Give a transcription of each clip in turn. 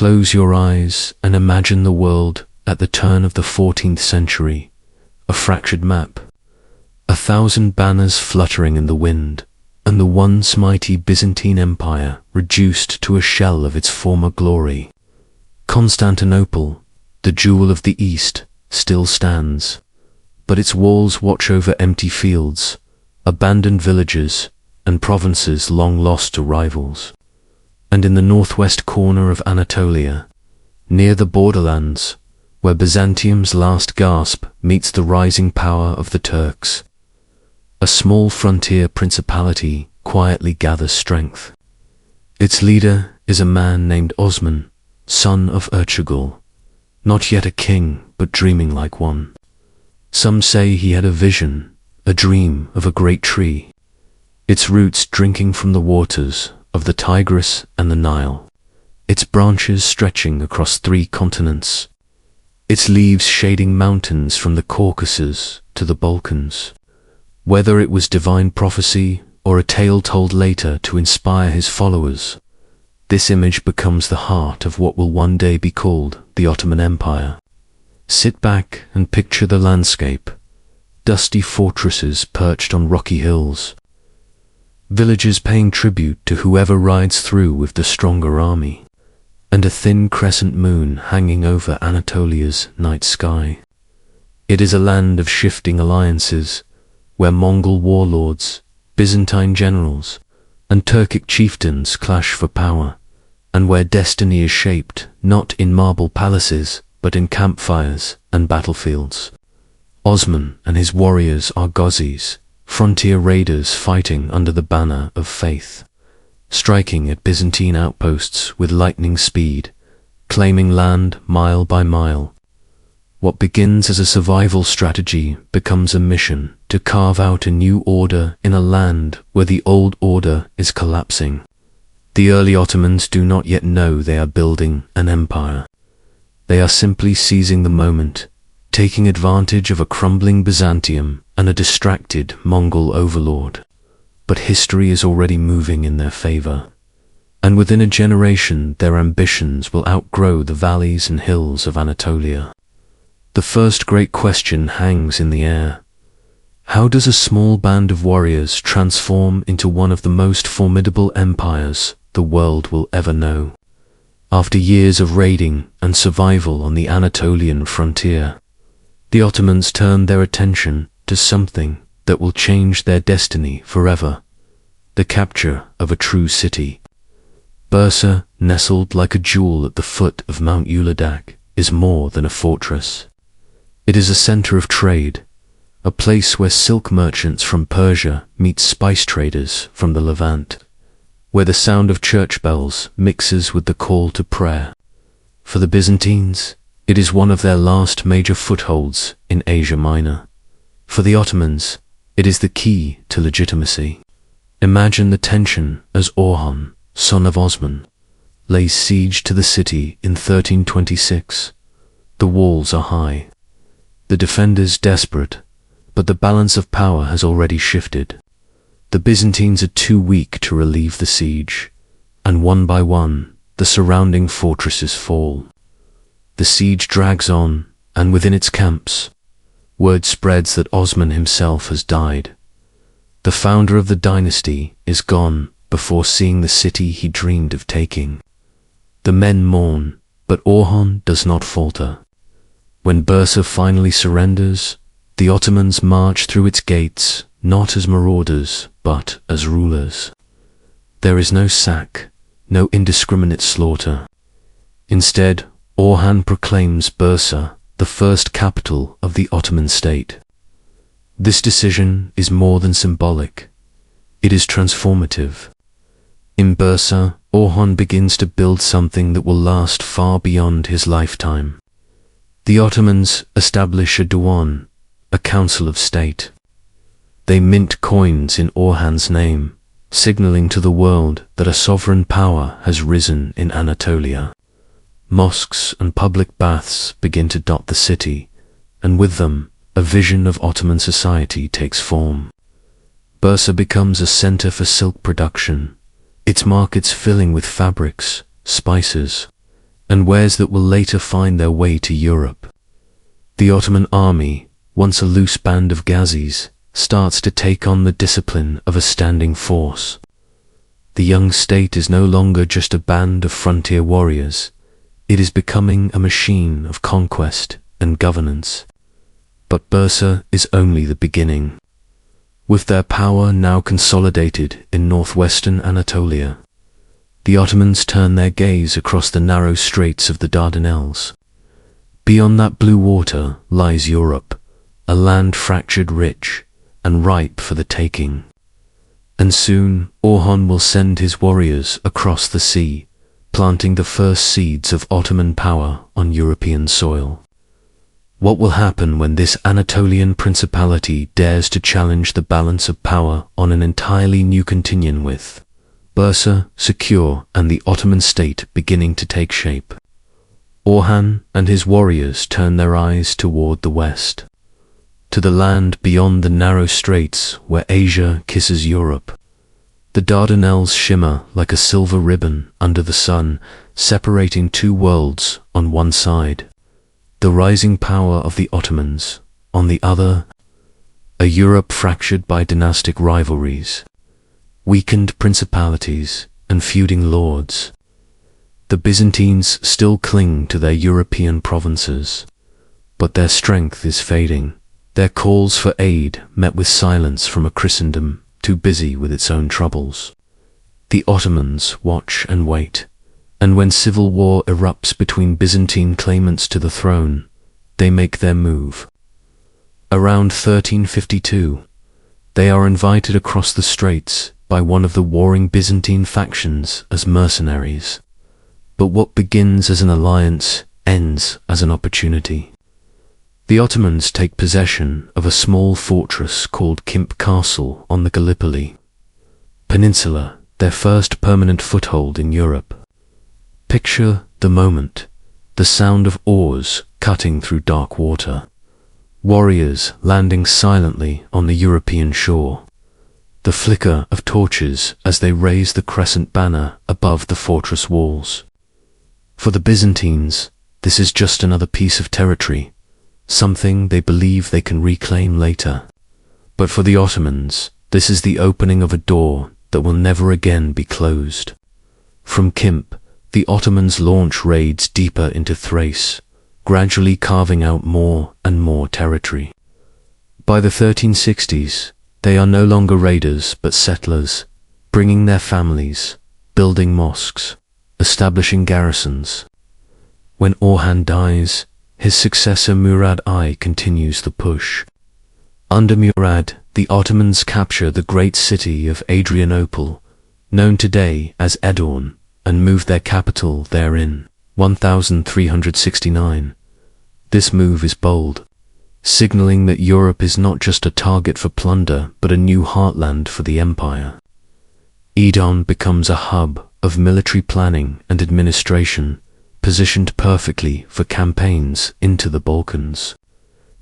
Close your eyes and imagine the world at the turn of the 14th century, a fractured map, 1,000 banners fluttering in the wind, and the once mighty Byzantine Empire reduced to a shell of its former glory. Constantinople, the jewel of the East, still stands, but its walls watch over empty fields, abandoned villages, and provinces long lost to rivals. And in the northwest corner of Anatolia, near the borderlands, where Byzantium's last gasp meets the rising power of the Turks, a small frontier principality quietly gathers strength. Its leader is a man named Osman, son of Ertugrul, not yet a king, but dreaming like one. Some say he had a vision, a dream of a great tree, its roots drinking from the waters of the Tigris and the Nile, its branches stretching across 3 continents, its leaves shading mountains from the Caucasus to the Balkans. Whether it was divine prophecy or a tale told later to inspire his followers, this image becomes the heart of what will one day be called the Ottoman Empire. Sit back and picture the landscape: dusty fortresses perched on rocky hills, villages paying tribute to whoever rides through with the stronger army, and a thin crescent moon hanging over Anatolia's night sky. It is a land of shifting alliances, where Mongol warlords, Byzantine generals, and Turkic chieftains clash for power, and where destiny is shaped not in marble palaces, but in campfires and battlefields. Osman and his warriors are Ghazis, frontier raiders fighting under the banner of faith, striking at Byzantine outposts with lightning speed, claiming land mile by mile. What begins as a survival strategy becomes a mission to carve out a new order in a land where the old order is collapsing. The early Ottomans do not yet know they are building an empire. They are simply seizing the moment, taking advantage of a crumbling Byzantium and a distracted Mongol overlord. But history is already moving in their favor, and within a generation their ambitions will outgrow the valleys and hills of Anatolia. The first great question hangs in the air. How does a small band of warriors transform into one of the most formidable empires the world will ever know? After years of raiding and survival on the Anatolian frontier, the Ottomans turned their attention to something that will change their destiny forever: the capture of a true city. Bursa, nestled like a jewel at the foot of Mount Uladak, is more than a fortress. It is a center of trade, a place where silk merchants from Persia meet spice traders from the Levant, where the sound of church bells mixes with the call to prayer. For the Byzantines, it is one of their last major footholds in Asia Minor. For the Ottomans, it is the key to legitimacy. Imagine the tension as Orhan, son of Osman, lays siege to the city in 1326. The walls are high, the defenders desperate, but the balance of power has already shifted. The Byzantines are too weak to relieve the siege, and one by one, the surrounding fortresses fall. The siege drags on, and within its camps, word spreads that Osman himself has died. The founder of the dynasty is gone before seeing the city he dreamed of taking. The men mourn, but Orhan does not falter. When Bursa finally surrenders, the Ottomans march through its gates not as marauders, but as rulers. There is no sack, no indiscriminate slaughter. Instead, Orhan proclaims Bursa the first capital of the Ottoman state. This decision is more than symbolic. It is transformative. In Bursa, Orhan begins to build something that will last far beyond his lifetime. The Ottomans establish a diwan, a council of state. They mint coins in Orhan's name, signaling to the world that a sovereign power has risen in Anatolia. Mosques and public baths begin to dot the city, and with them, a vision of Ottoman society takes form. Bursa becomes a center for silk production, its markets filling with fabrics, spices, and wares that will later find their way to Europe. The Ottoman army, once a loose band of Ghazis, starts to take on the discipline of a standing force. The young state is no longer just a band of frontier warriors. It is becoming a machine of conquest and governance. But Bursa is only the beginning. With their power now consolidated in northwestern Anatolia, the Ottomans turn their gaze across the narrow straits of the Dardanelles. Beyond that blue water lies Europe, a land fractured rich and ripe for the taking. And soon Orhan will send his warriors across the sea, planting the first seeds of Ottoman power on European soil. What will happen when this Anatolian principality dares to challenge the balance of power on an entirely new continuum, with Bursa secure and the Ottoman state beginning to take shape? Orhan and his warriors turn their eyes toward the west, to the land beyond the narrow straits where Asia kisses Europe. The Dardanelles shimmer like a silver ribbon under the sun, separating two worlds on one side, the rising power of the Ottomans, on the other, a Europe fractured by dynastic rivalries, weakened principalities, and feuding lords. The Byzantines still cling to their European provinces, but their strength is fading, their calls for aid met with silence from a Christendom too busy with its own troubles. The Ottomans watch and wait, and when civil war erupts between Byzantine claimants to the throne, they make their move. Around 1352, they are invited across the straits by one of the warring Byzantine factions as mercenaries. But what begins as an alliance ends as an opportunity. The Ottomans take possession of a small fortress called Kimp Castle on the Gallipoli Peninsula, their first permanent foothold in Europe. Picture the moment, the sound of oars cutting through dark water, warriors landing silently on the European shore, the flicker of torches as they raise the crescent banner above the fortress walls. For the Byzantines, this is just another piece of territory, something they believe they can reclaim later. But for the Ottomans, this is the opening of a door that will never again be closed. From Kimp, the Ottomans launch raids deeper into Thrace, gradually carving out more and more territory. By the 1360s, they are no longer raiders but settlers, bringing their families, building mosques, establishing garrisons. When Orhan dies, his successor Murad I continues the push. Under Murad, the Ottomans capture the great city of Adrianople, known today as Edirne, and move their capital therein, 1369. This move is bold, signaling that Europe is not just a target for plunder but a new heartland for the empire. Edirne becomes a hub of military planning and administration, positioned perfectly for campaigns into the Balkans.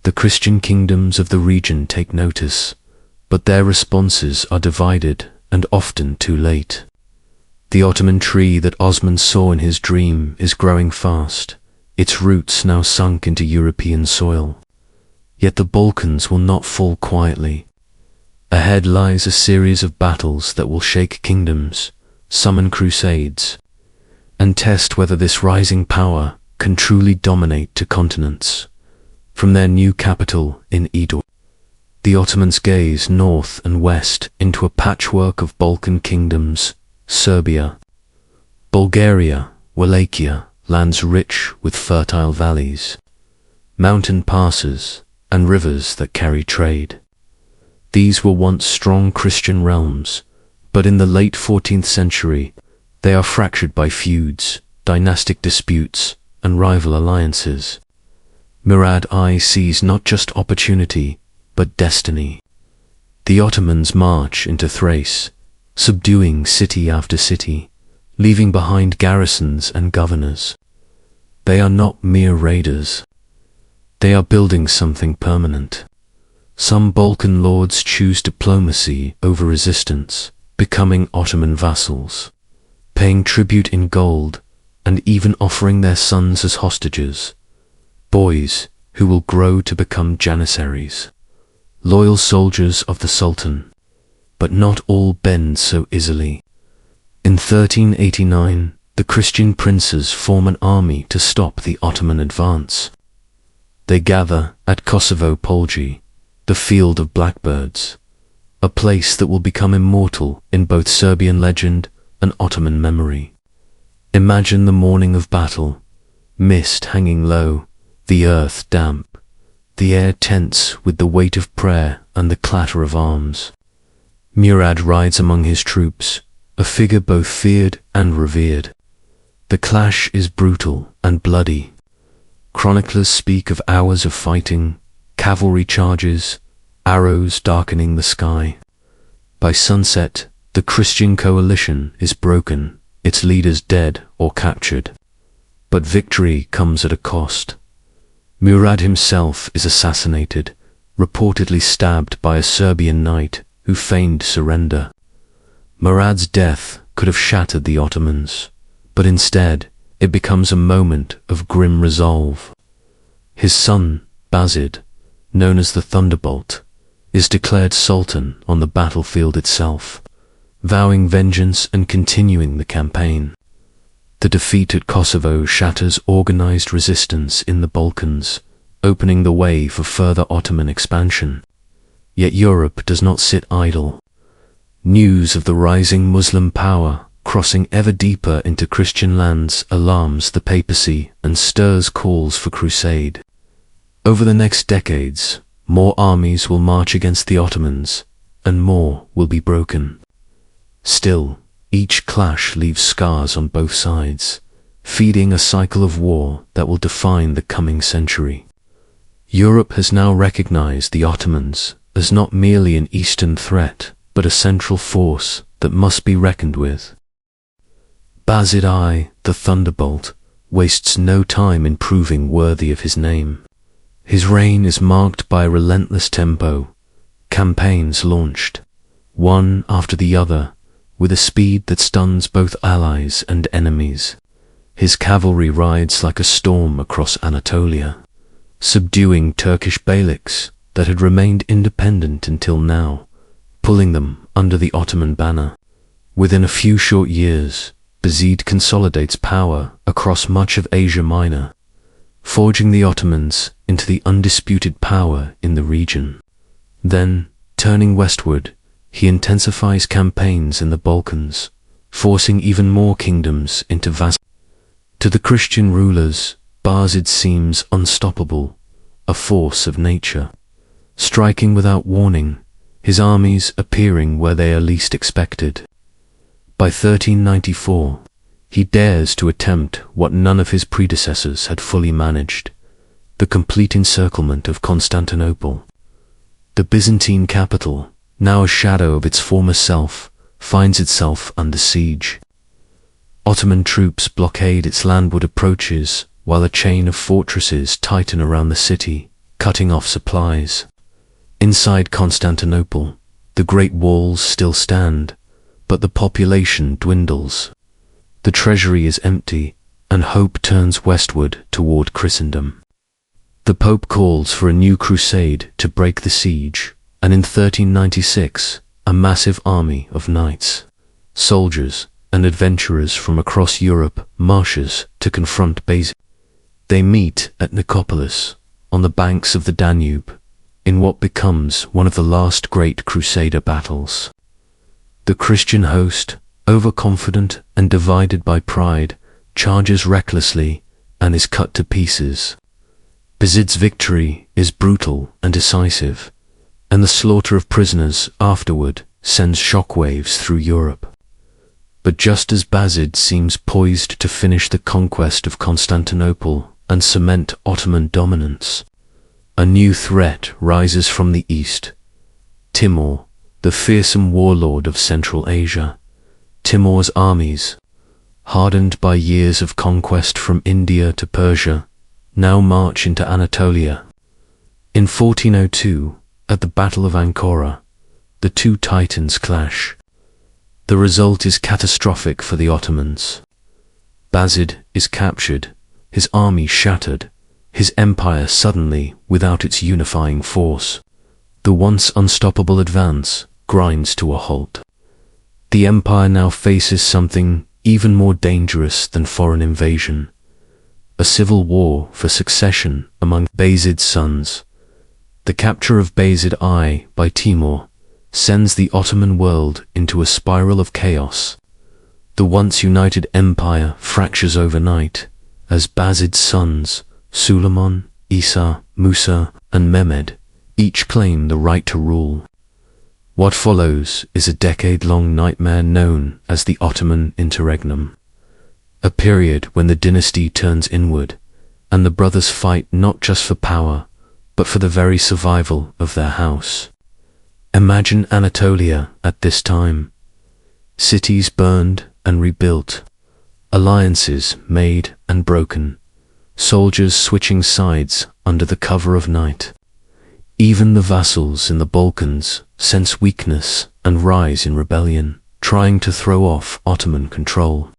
The Christian kingdoms of the region take notice, but their responses are divided and often too late. The Ottoman tree that Osman saw in his dream is growing fast, its roots now sunk into European soil. Yet the Balkans will not fall quietly. Ahead lies a series of battles that will shake kingdoms, summon crusades, and test whether this rising power can truly dominate two continents. From their new capital in Edirne, the Ottomans gaze north and west into a patchwork of Balkan kingdoms: Serbia, Bulgaria, Wallachia, lands rich with fertile valleys, mountain passes, and rivers that carry trade. These were once strong Christian realms, but in the late 14th century, they are fractured by feuds, dynastic disputes, and rival alliances. Murad I sees not just opportunity, but destiny. The Ottomans march into Thrace, subduing city after city, leaving behind garrisons and governors. They are not mere raiders. They are building something permanent. Some Balkan lords choose diplomacy over resistance, becoming Ottoman vassals, paying tribute in gold, and even offering their sons as hostages, boys who will grow to become Janissaries, loyal soldiers of the Sultan. But not all bend so easily. In 1389, the Christian princes form an army to stop the Ottoman advance. They gather at Kosovo Polje, the field of blackbirds, a place that will become immortal in both Serbian legend and Ottoman memory. Imagine the morning of battle, mist hanging low, the earth damp, the air tense with the weight of prayer and the clatter of arms. Murad rides among his troops, a figure both feared and revered. The clash is brutal and bloody. Chroniclers speak of hours of fighting, cavalry charges, arrows darkening the sky. By sunset, the Christian coalition is broken, its leaders dead or captured. But victory comes at a cost. Murad himself is assassinated, reportedly stabbed by a Serbian knight who feigned surrender. Murad's death could have shattered the Ottomans, but instead it becomes a moment of grim resolve. His son, Bazid, known as the Thunderbolt, is declared Sultan on the battlefield itself, vowing vengeance and continuing the campaign. The defeat at Kosovo shatters organized resistance in the Balkans, opening the way for further Ottoman expansion. Yet Europe does not sit idle. News of the rising Muslim power crossing ever deeper into Christian lands alarms the papacy and stirs calls for crusade. Over the next decades, more armies will march against the Ottomans, and more will be broken. Still, each clash leaves scars on both sides, feeding a cycle of war that will define the coming century. Europe has now recognized the Ottomans as not merely an eastern threat, but a central force that must be reckoned with. Bazid I, the Thunderbolt, wastes no time in proving worthy of his name. His reign is marked by a relentless tempo, campaigns launched, one after the other, with a speed that stuns both allies and enemies. His cavalry rides like a storm across Anatolia, subduing Turkish beyliks that had remained independent until now, pulling them under the Ottoman banner. Within a few short years, Bazid consolidates power across much of Asia Minor, forging the Ottomans into the undisputed power in the region. Then, turning westward, he intensifies campaigns in the Balkans, forcing even more kingdoms into vassal. To the Christian rulers, Bazid seems unstoppable, a force of nature, striking without warning, his armies appearing where they are least expected. By 1394, he dares to attempt what none of his predecessors had fully managed, the complete encirclement of Constantinople. The Byzantine capital, now a shadow of its former self, finds itself under siege. Ottoman troops blockade its landward approaches, while a chain of fortresses tighten around the city, cutting off supplies. Inside Constantinople, the great walls still stand, but the population dwindles. The treasury is empty, and hope turns westward toward Christendom. The Pope calls for a new crusade to break the siege, and in 1396, a massive army of knights, soldiers, and adventurers from across Europe marches to confront Bazid. They meet at Nicopolis, on the banks of the Danube, in what becomes one of the last great Crusader battles. The Christian host, overconfident and divided by pride, charges recklessly and is cut to pieces. Bazid's victory is brutal and decisive, and the slaughter of prisoners afterward sends shockwaves through Europe. But just as Bazid seems poised to finish the conquest of Constantinople and cement Ottoman dominance, a new threat rises from the east. Timur, the fearsome warlord of Central Asia. Timur's armies, hardened by years of conquest from India to Persia, now march into Anatolia. In 1402, at the Battle of Ankara, the two titans clash. The result is catastrophic for the Ottomans. Bazid is captured, his army shattered, his empire suddenly without its unifying force. The once unstoppable advance grinds to a halt. The empire now faces something even more dangerous than foreign invasion. A civil war for succession among Bayezid's sons. The capture of Bayezid I by Timur sends the Ottoman world into a spiral of chaos. The once united empire fractures overnight as Bayezid's sons, Suleiman, Isa, Musa, and Mehmed, each claim the right to rule. What follows is a decade-long nightmare known as the Ottoman interregnum, a period when the dynasty turns inward and the brothers fight not just for power, but for the very survival of their house. Imagine Anatolia at this time. Cities burned and rebuilt, alliances made and broken, soldiers switching sides under the cover of night. Even the vassals in the Balkans sense weakness and rise in rebellion, trying to throw off Ottoman control.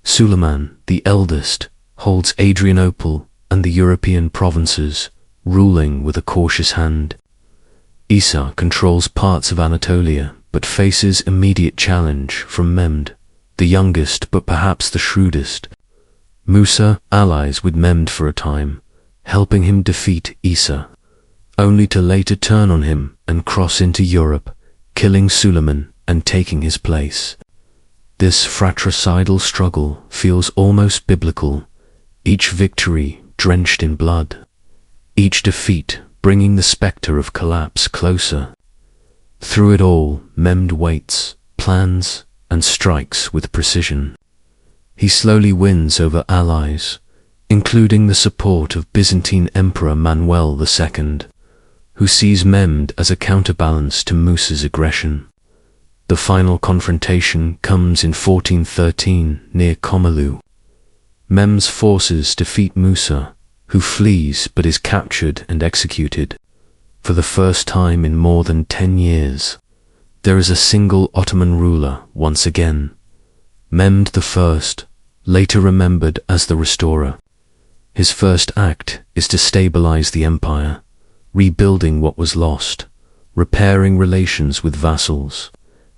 Suleiman, the eldest, holds Adrianople and the European provinces, ruling with a cautious hand. Isa controls parts of Anatolia, but faces immediate challenge from Mehmed, the youngest but perhaps the shrewdest. Musa allies with Mehmed for a time, helping him defeat Isa, only to later turn on him and cross into Europe, killing Suleiman and taking his place. This fratricidal struggle feels almost biblical, each victory drenched in blood, each defeat bringing the spectre of collapse closer. Through it all, Mehmed waits, plans, and strikes with precision. He slowly wins over allies, including the support of Byzantine Emperor Manuel II, who sees Mehmed as a counterbalance to Musa's aggression. The final confrontation comes in 1413 near Komelu. Mehmed's forces defeat Musa, who flees but is captured and executed. For the first time in more than 10 years, there is a single Ottoman ruler once again. Mehmed I, later remembered as the restorer. His first act is to stabilize the empire, rebuilding what was lost, repairing relations with vassals,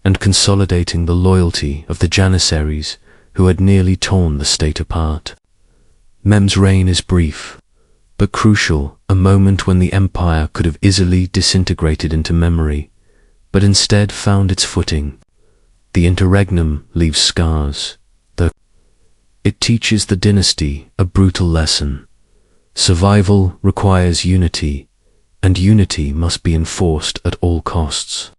and consolidating the loyalty of the Janissaries who had nearly torn the state apart. Mehmed's reign is brief, but crucial, a moment when the empire could have easily disintegrated into memory, but instead found its footing. The interregnum leaves scars, though it teaches the dynasty a brutal lesson. Survival requires unity, and unity must be enforced at all costs.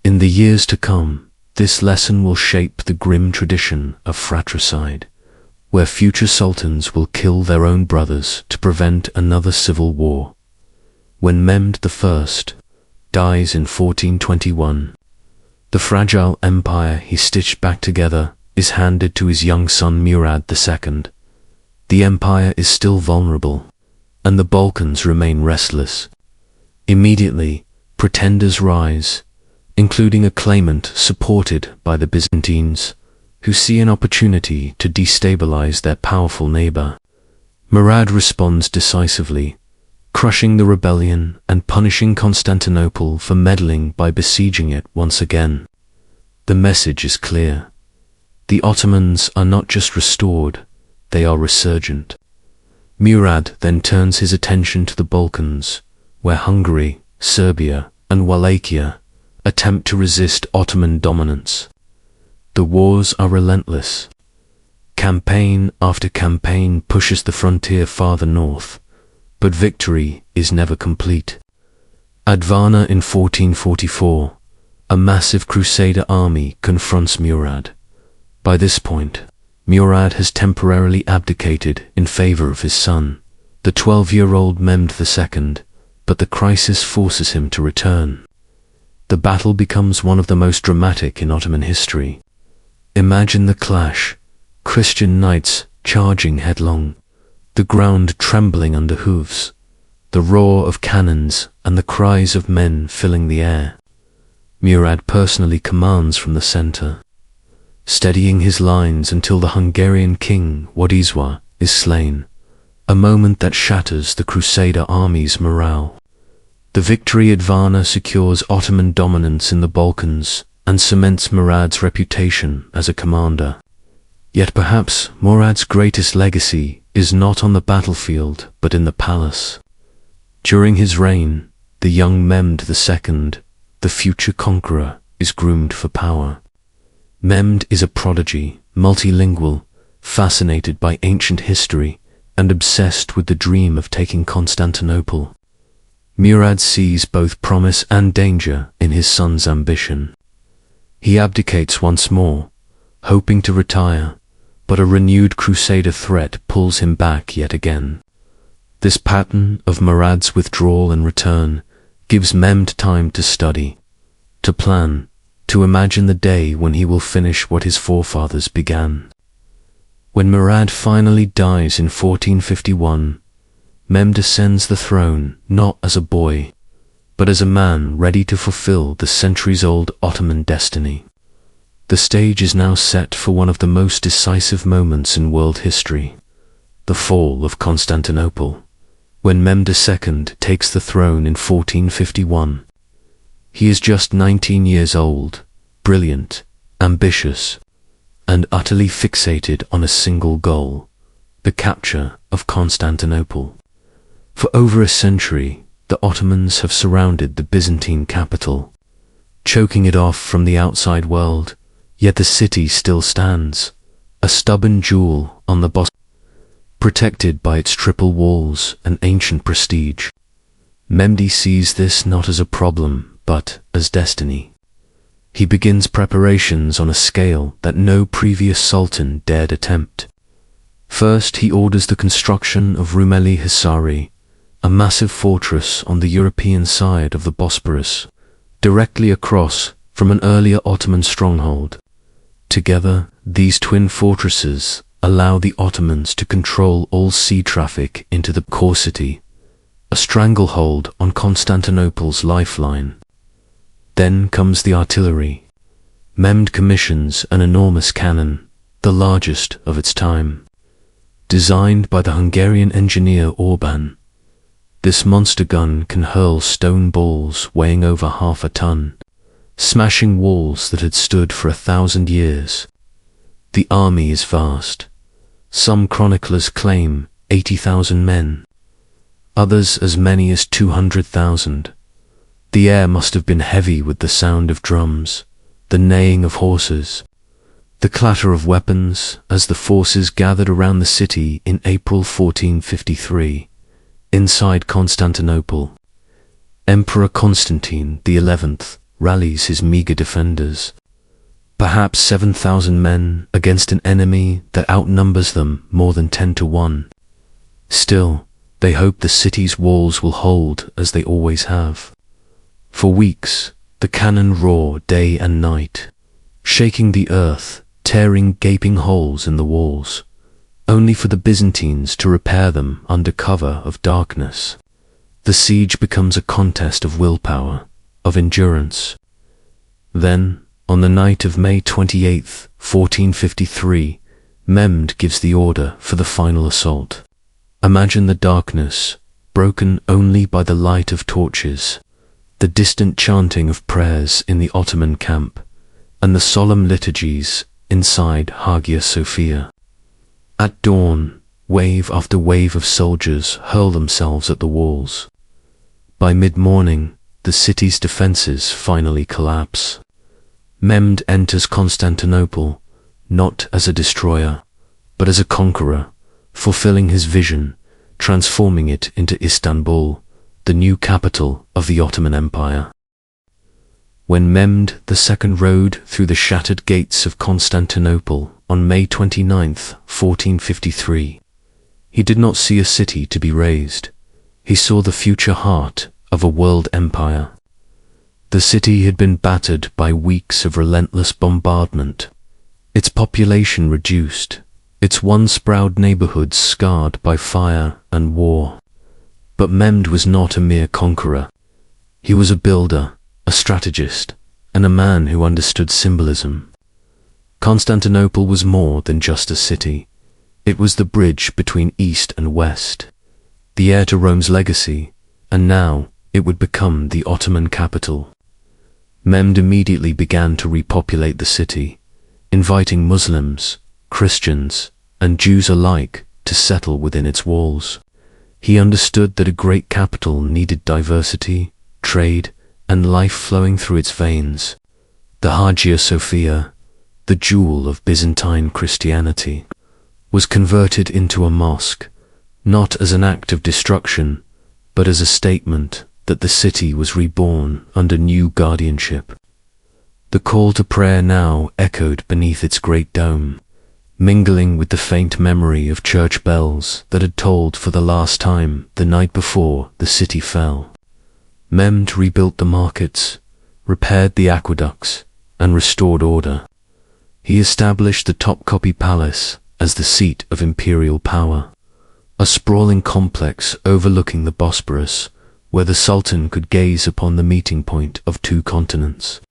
In the years to come, this lesson will shape the grim tradition of fratricide, where future sultans will kill their own brothers to prevent another civil war. When Mehmed I dies in 1421, the fragile empire he stitched back together is handed to his young son Murad II. The empire is still vulnerable, and the Balkans remain restless. Immediately, pretenders rise, including a claimant supported by the Byzantines, who see an opportunity to destabilize their powerful neighbor. Murad responds decisively, crushing the rebellion and punishing Constantinople for meddling by besieging it once again. The message is clear. The Ottomans are not just restored, they are resurgent. Murad then turns his attention to the Balkans, where Hungary, Serbia, and Wallachia attempt to resist Ottoman dominance. The wars are relentless. Campaign after campaign pushes the frontier farther north, but victory is never complete. At Varna in 1444, a massive crusader army confronts Murad. By this point, Murad has temporarily abdicated in favor of his son, the 12-year-old Mehmed II, but the crisis forces him to return. The battle becomes one of the most dramatic in Ottoman history. Imagine the clash, Christian knights charging headlong, the ground trembling under hooves, the roar of cannons and the cries of men filling the air. Murad personally commands from the center. steadying his lines until the Hungarian king, Władysław, is slain, a moment that shatters the Crusader army's morale. The victory at Varna secures Ottoman dominance in the Balkans and cements Murad's reputation as a commander. Yet perhaps Murad's greatest legacy is not on the battlefield but in the palace. During his reign, the young Mehmed II, the future conqueror, is groomed for power. Mehmed is a prodigy, multilingual, fascinated by ancient history, and obsessed with the dream of taking Constantinople. Murad sees both promise and danger in his son's ambition. He abdicates once more, hoping to retire, but a renewed Crusader threat pulls him back yet again. This pattern of Murad's withdrawal and return gives Mehmed time to study, to plan, to imagine the day when he will finish what his forefathers began. When Murad finally dies in 1451, Mehmed ascends the throne not as a boy, but as a man ready to fulfill the centuries-old Ottoman destiny. The stage is now set for one of the most decisive moments in world history, the fall of Constantinople. When Mehmed II takes the throne in 1451, he is just 19 years old, brilliant, ambitious, and utterly fixated on a single goal, the capture of Constantinople. For over a century, the Ottomans have surrounded the Byzantine capital, choking it off from the outside world, yet the city still stands, a stubborn jewel on the Bosphorus, protected by its triple walls and ancient prestige. Mehmed sees this not as a problem, but as destiny. He begins preparations on a scale that no previous sultan dared attempt. First, he orders the construction of Rumeli Hisari, a massive fortress on the European side of the Bosporus, directly across from an earlier Ottoman stronghold. Together, these twin fortresses allow the Ottomans to control all sea traffic into the core city, a stranglehold on Constantinople's lifeline. Then comes the artillery. Mehmed commissions an enormous cannon, the largest of its time. Designed by the Hungarian engineer Orban, this monster gun can hurl stone balls weighing over half a ton, smashing walls that had stood for 1,000 years. The army is vast. Some chroniclers claim 80,000 men, others as many as 200,000. The air must have been heavy with the sound of drums, the neighing of horses, the clatter of weapons as the forces gathered around the city in April 1453. Inside Constantinople, Emperor Constantine XI rallies his meager defenders, perhaps 7,000 men against an enemy that outnumbers them more than 10 to 1. Still, they hope the city's walls will hold as they always have. For weeks, the cannon roar day and night, shaking the earth, tearing gaping holes in the walls, only for the Byzantines to repair them under cover of darkness. The siege becomes a contest of willpower, of endurance. Then, on the night of May 28, 1453, Mehmed gives the order for the final assault. Imagine the darkness, broken only by the light of torches, the distant chanting of prayers in the Ottoman camp, and the solemn liturgies inside Hagia Sophia. At dawn, wave after wave of soldiers hurl themselves at the walls. By mid-morning, the city's defenses finally collapse. Mehmed enters Constantinople, not as a destroyer, but as a conqueror, fulfilling his vision, transforming it into Istanbul, the new capital of the Ottoman Empire. When Mehmed II rode through the shattered gates of Constantinople on May 29, 1453, he did not see a city to be razed. He saw the future heart of a world empire. The city had been battered by weeks of relentless bombardment, its population reduced, its once proud neighborhoods scarred by fire and war. But Mehmed was not a mere conqueror. He was a builder, a strategist, and a man who understood symbolism. Constantinople was more than just a city. It was the bridge between East and West, the heir to Rome's legacy, and now it would become the Ottoman capital. Mehmed immediately began to repopulate the city, inviting Muslims, Christians, and Jews alike to settle within its walls. He understood that a great capital needed diversity, trade, and life flowing through its veins. The Hagia Sophia, the jewel of Byzantine Christianity, was converted into a mosque, not as an act of destruction, but as a statement that the city was reborn under new guardianship. The call to prayer now echoed beneath its great dome, mingling with the faint memory of church bells that had tolled for the last time the night before the city fell. Mehmed rebuilt the markets, repaired the aqueducts, and restored order. He established the Topkapi Palace as the seat of imperial power, a sprawling complex overlooking the Bosporus, where the Sultan could gaze upon the meeting point of two continents.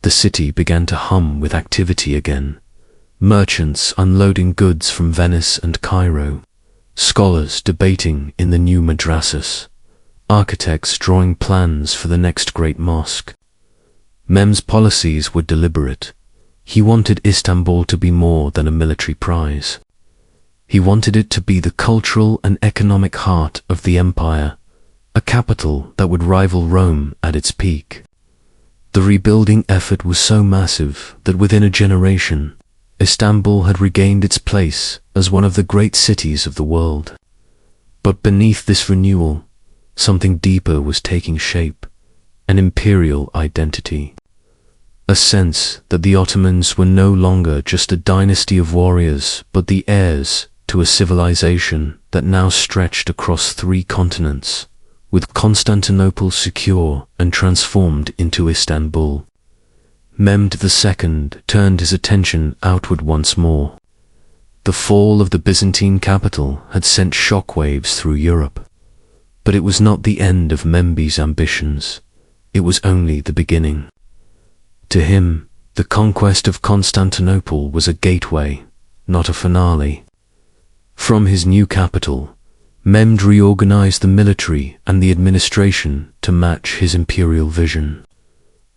The city began to hum with activity again, merchants unloading goods from Venice and Cairo, scholars debating in the new madrasas, architects drawing plans for the next great mosque. Mehmed's policies were deliberate. He wanted Istanbul to be more than a military prize. He wanted it to be the cultural and economic heart of the empire, a capital that would rival Rome at its peak. The rebuilding effort was so massive that within a generation, Istanbul had regained its place as one of the great cities of the world. But beneath this renewal, something deeper was taking shape, an imperial identity. A sense that the Ottomans were no longer just a dynasty of warriors, but the heirs to a civilization that now stretched across 3 continents, with Constantinople secure and transformed into Istanbul. Mehmed II turned his attention outward once more. The fall of the Byzantine capital had sent shockwaves through Europe. But it was not the end of Mehmed's ambitions. It was only the beginning. To him, the conquest of Constantinople was a gateway, not a finale. From his new capital, Mehmed reorganized the military and the administration to match his imperial vision.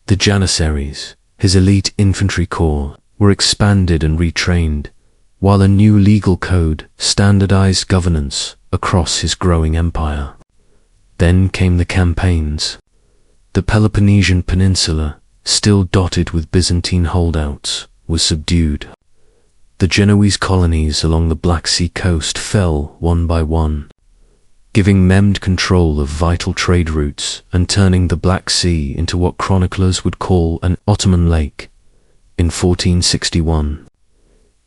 The Janissaries, his elite infantry corps, were expanded and retrained, while a new legal code standardized governance across his growing empire. Then came the campaigns. The Peloponnesian Peninsula, still dotted with Byzantine holdouts, was subdued. The Genoese colonies along the Black Sea coast fell one by one, giving Mehmed control of vital trade routes and turning the Black Sea into what chroniclers would call an Ottoman lake. In 1461,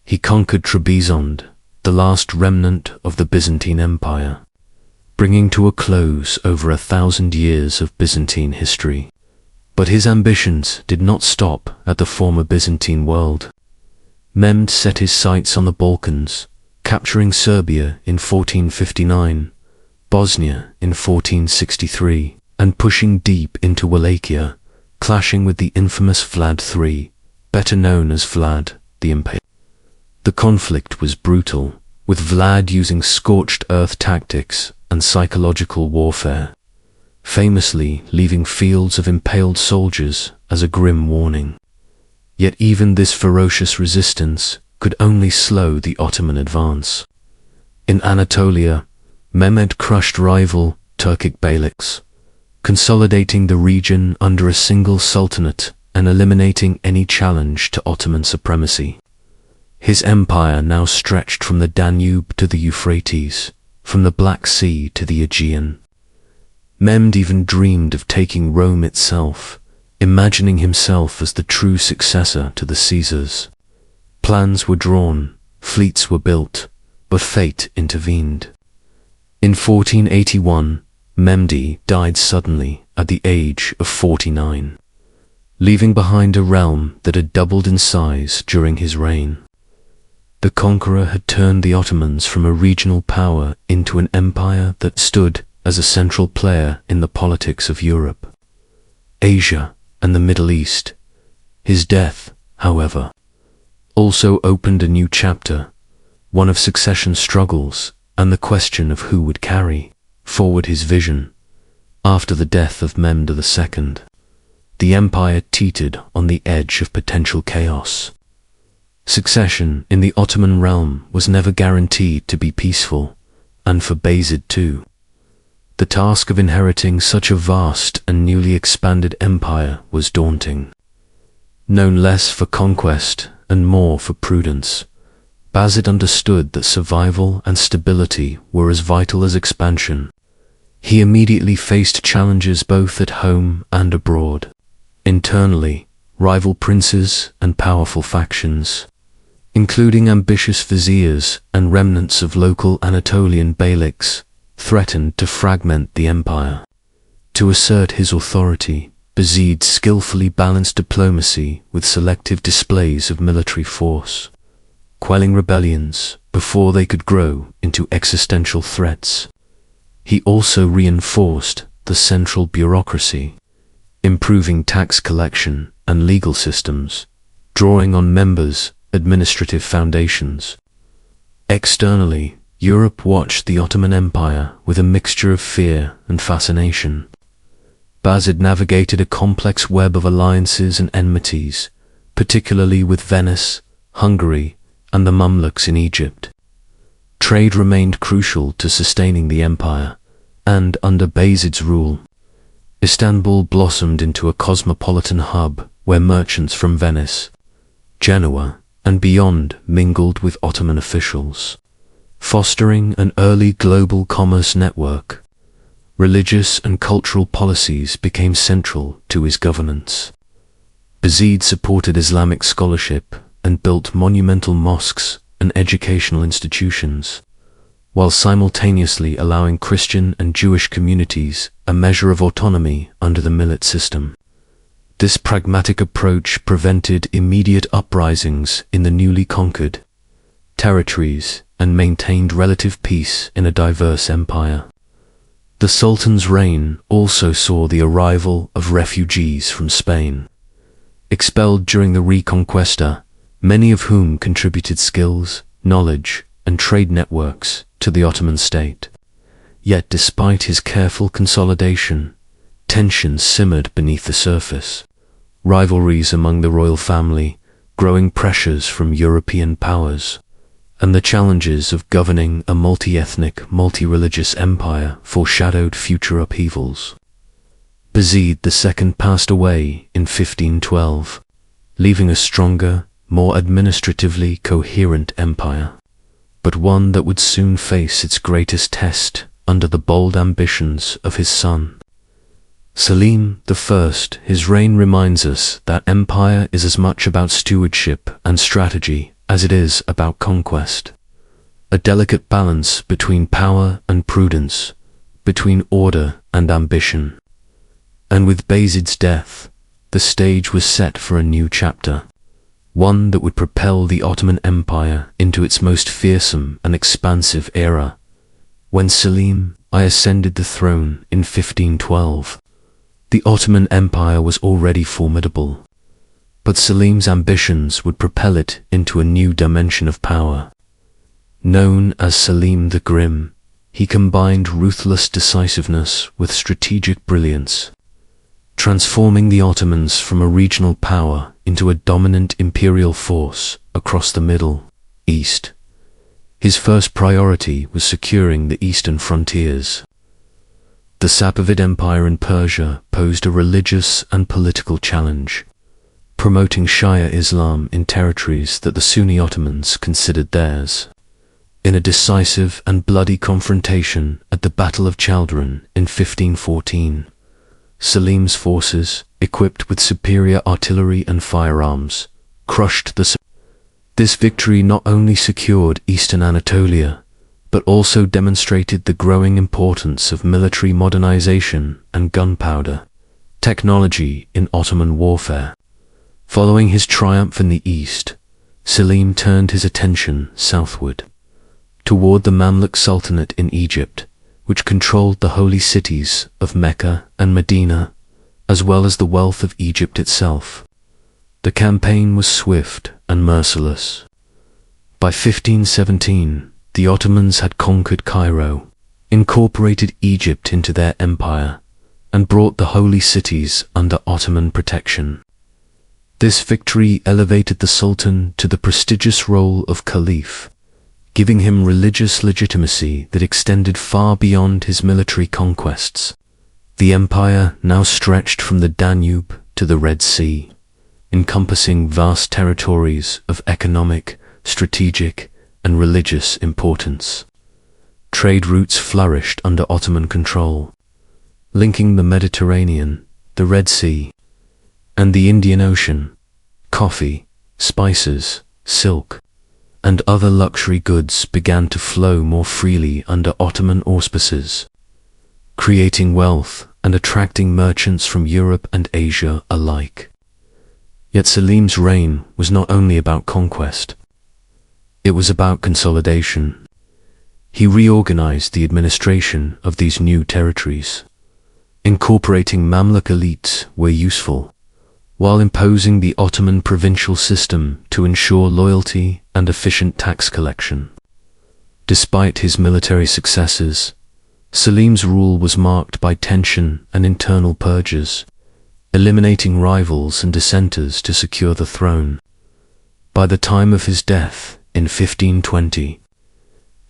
he conquered Trebizond, the last remnant of the Byzantine Empire, bringing to a close over 1,000 years of Byzantine history. But his ambitions did not stop at the former Byzantine world. Mehmed set his sights on the Balkans, capturing Serbia in 1459, Bosnia in 1463, and pushing deep into Wallachia, clashing with the infamous Vlad III, better known as Vlad the Impaler. The conflict was brutal, with Vlad using scorched earth tactics and psychological warfare, famously leaving fields of impaled soldiers as a grim warning. Yet even this ferocious resistance could only slow the Ottoman advance. In Anatolia, Mehmed crushed rival Turkic beyliks, consolidating the region under a single sultanate and eliminating any challenge to Ottoman supremacy. His empire now stretched from the Danube to the Euphrates, from the Black Sea to the Aegean. Mehmed even dreamed of taking Rome itself, imagining himself as the true successor to the Caesars. Plans were drawn, fleets were built, but fate intervened. In 1481, Mehmed died suddenly at the age of 49, leaving behind a realm that had doubled in size during his reign. The conqueror had turned the Ottomans from a regional power into an empire that stood as a central player in the politics of Europe, Asia, and the Middle East. His death, however, also opened a new chapter, one of succession struggles and the question of who would carry forward his vision. After the death of Mehmed II, the empire teetered on the edge of potential chaos. Succession in the Ottoman realm was never guaranteed to be peaceful, and for Bayezid too. The task of inheriting such a vast and newly expanded empire was daunting. Known less for conquest and more for prudence, Bayezid understood that survival and stability were as vital as expansion. He immediately faced challenges both at home and abroad. Internally, rival princes and powerful factions, including ambitious viziers and remnants of local Anatolian beyliks, threatened to fragment the empire. To assert his authority, Bayezid skillfully balanced diplomacy with selective displays of military force, quelling rebellions before they could grow into existential threats. He also reinforced the central bureaucracy, improving tax collection and legal systems, drawing on members' administrative foundations. Externally, Europe watched the Ottoman Empire with a mixture of fear and fascination. Bayezid navigated a complex web of alliances and enmities, particularly with Venice, Hungary, and the Mamluks in Egypt. Trade remained crucial to sustaining the empire, and under Bayezid's rule, Istanbul blossomed into a cosmopolitan hub where merchants from Venice, Genoa, and beyond mingled with Ottoman officials, fostering an early global commerce network. Religious and cultural policies became central to his governance. Bayezid supported Islamic scholarship and built monumental mosques and educational institutions, while simultaneously allowing Christian and Jewish communities a measure of autonomy under the millet system. This pragmatic approach prevented immediate uprisings in the newly conquered territories and maintained relative peace in a diverse empire. The Sultan's reign also saw the arrival of refugees from Spain, expelled during the Reconquista, many of whom contributed skills, knowledge, and trade networks to the Ottoman state. Yet despite his careful consolidation, tensions simmered beneath the surface. Rivalries among the royal family, growing pressures from European powers, and the challenges of governing a multi-ethnic, multi-religious empire foreshadowed future upheavals. Bayezid II passed away in 1512, leaving a stronger, more administratively coherent empire, but one that would soon face its greatest test under the bold ambitions of his son. Suleiman I, his reign reminds us that empire is as much about stewardship and strategy as it is about conquest. A delicate balance between power and prudence, between order and ambition. And with Bayezid's death, the stage was set for a new chapter, one that would propel the Ottoman Empire into its most fearsome and expansive era. When Suleiman I ascended the throne in 1512, the Ottoman Empire was already formidable, but Suleiman's ambitions would propel it into a new dimension of power. Known as Suleiman the Grim, he combined ruthless decisiveness with strategic brilliance, transforming the Ottomans from a regional power into a dominant imperial force across the Middle East. His first priority was securing the eastern frontiers. The Safavid Empire in Persia posed a religious and political challenge, promoting Shia Islam in territories that the Sunni Ottomans considered theirs. In a decisive and bloody confrontation at the Battle of Chaldiran in 1514, Suleiman's forces, equipped with superior artillery and firearms, crushed the. This victory not only secured eastern Anatolia, but also demonstrated the growing importance of military modernization and gunpowder technology in Ottoman warfare. Following his triumph in the east, Suleiman turned his attention southward, toward the Mamluk Sultanate in Egypt, which controlled the holy cities of Mecca and Medina, as well as the wealth of Egypt itself. The campaign was swift and merciless. By 1517, the Ottomans had conquered Cairo, incorporated Egypt into their empire, and brought the holy cities under Ottoman protection. This victory elevated the Sultan to the prestigious role of Caliph, giving him religious legitimacy that extended far beyond his military conquests. The empire now stretched from the Danube to the Red Sea, encompassing vast territories of economic, strategic, and religious importance. Trade routes flourished under Ottoman control, linking the Mediterranean, the Red Sea, and the Indian Ocean. Coffee, spices, silk, and other luxury goods began to flow more freely under Ottoman auspices, creating wealth and attracting merchants from Europe and Asia alike. Yet Selim's reign was not only about conquest. It was about consolidation. He reorganized the administration of these new territories, incorporating Mamluk elites where useful, while imposing the Ottoman provincial system to ensure loyalty and efficient tax collection. Despite his military successes, Selim's rule was marked by tension and internal purges, eliminating rivals and dissenters to secure the throne. By the time of his death in 1520,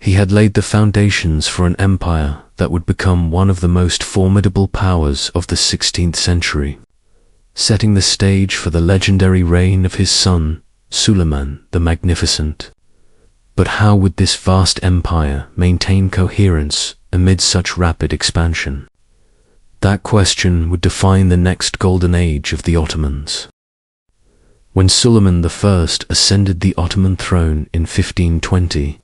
he had laid the foundations for an empire that would become one of the most formidable powers of the 16th century, setting the stage for the legendary reign of his son, Suleiman the Magnificent. But how would this vast empire maintain coherence amid such rapid expansion? That question would define the next golden age of the Ottomans. When Suleiman I ascended the Ottoman throne in 1520,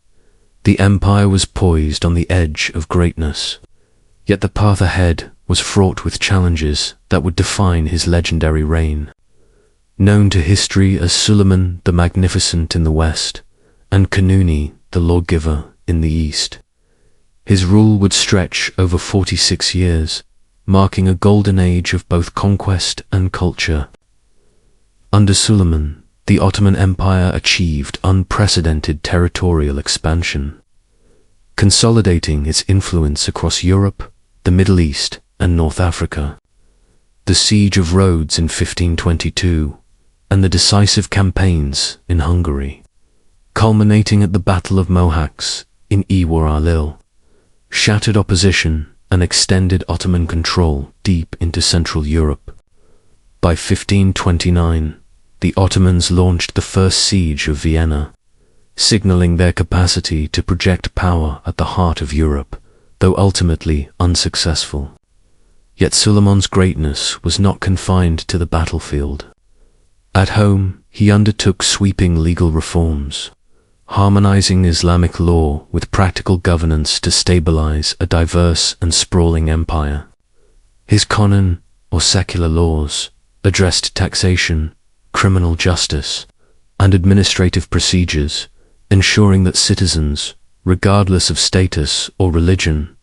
the empire was poised on the edge of greatness. Yet the path ahead was fraught with challenges that would define his legendary reign. Known to history as Suleiman the Magnificent in the west, and Kanuni the lawgiver in the east, his rule would stretch over 46 years, marking a golden age of both conquest and culture. Under Suleiman, the Ottoman Empire achieved unprecedented territorial expansion, consolidating its influence across Europe, the Middle East, and North Africa. The siege of Rhodes in 1522, and the decisive campaigns in Hungary, culminating at the Battle of Mohacs in Iwar-Alil, shattered opposition and extended Ottoman control deep into Central Europe. By 1529, the Ottomans launched the first siege of Vienna, signaling their capacity to project power at the heart of Europe, though ultimately unsuccessful. Yet Suleiman's greatness was not confined to the battlefield. At home, he undertook sweeping legal reforms, harmonizing Islamic law with practical governance to stabilize a diverse and sprawling empire. His canon, or secular laws, addressed taxation, criminal justice, and administrative procedures, ensuring that citizens, regardless of status or religion,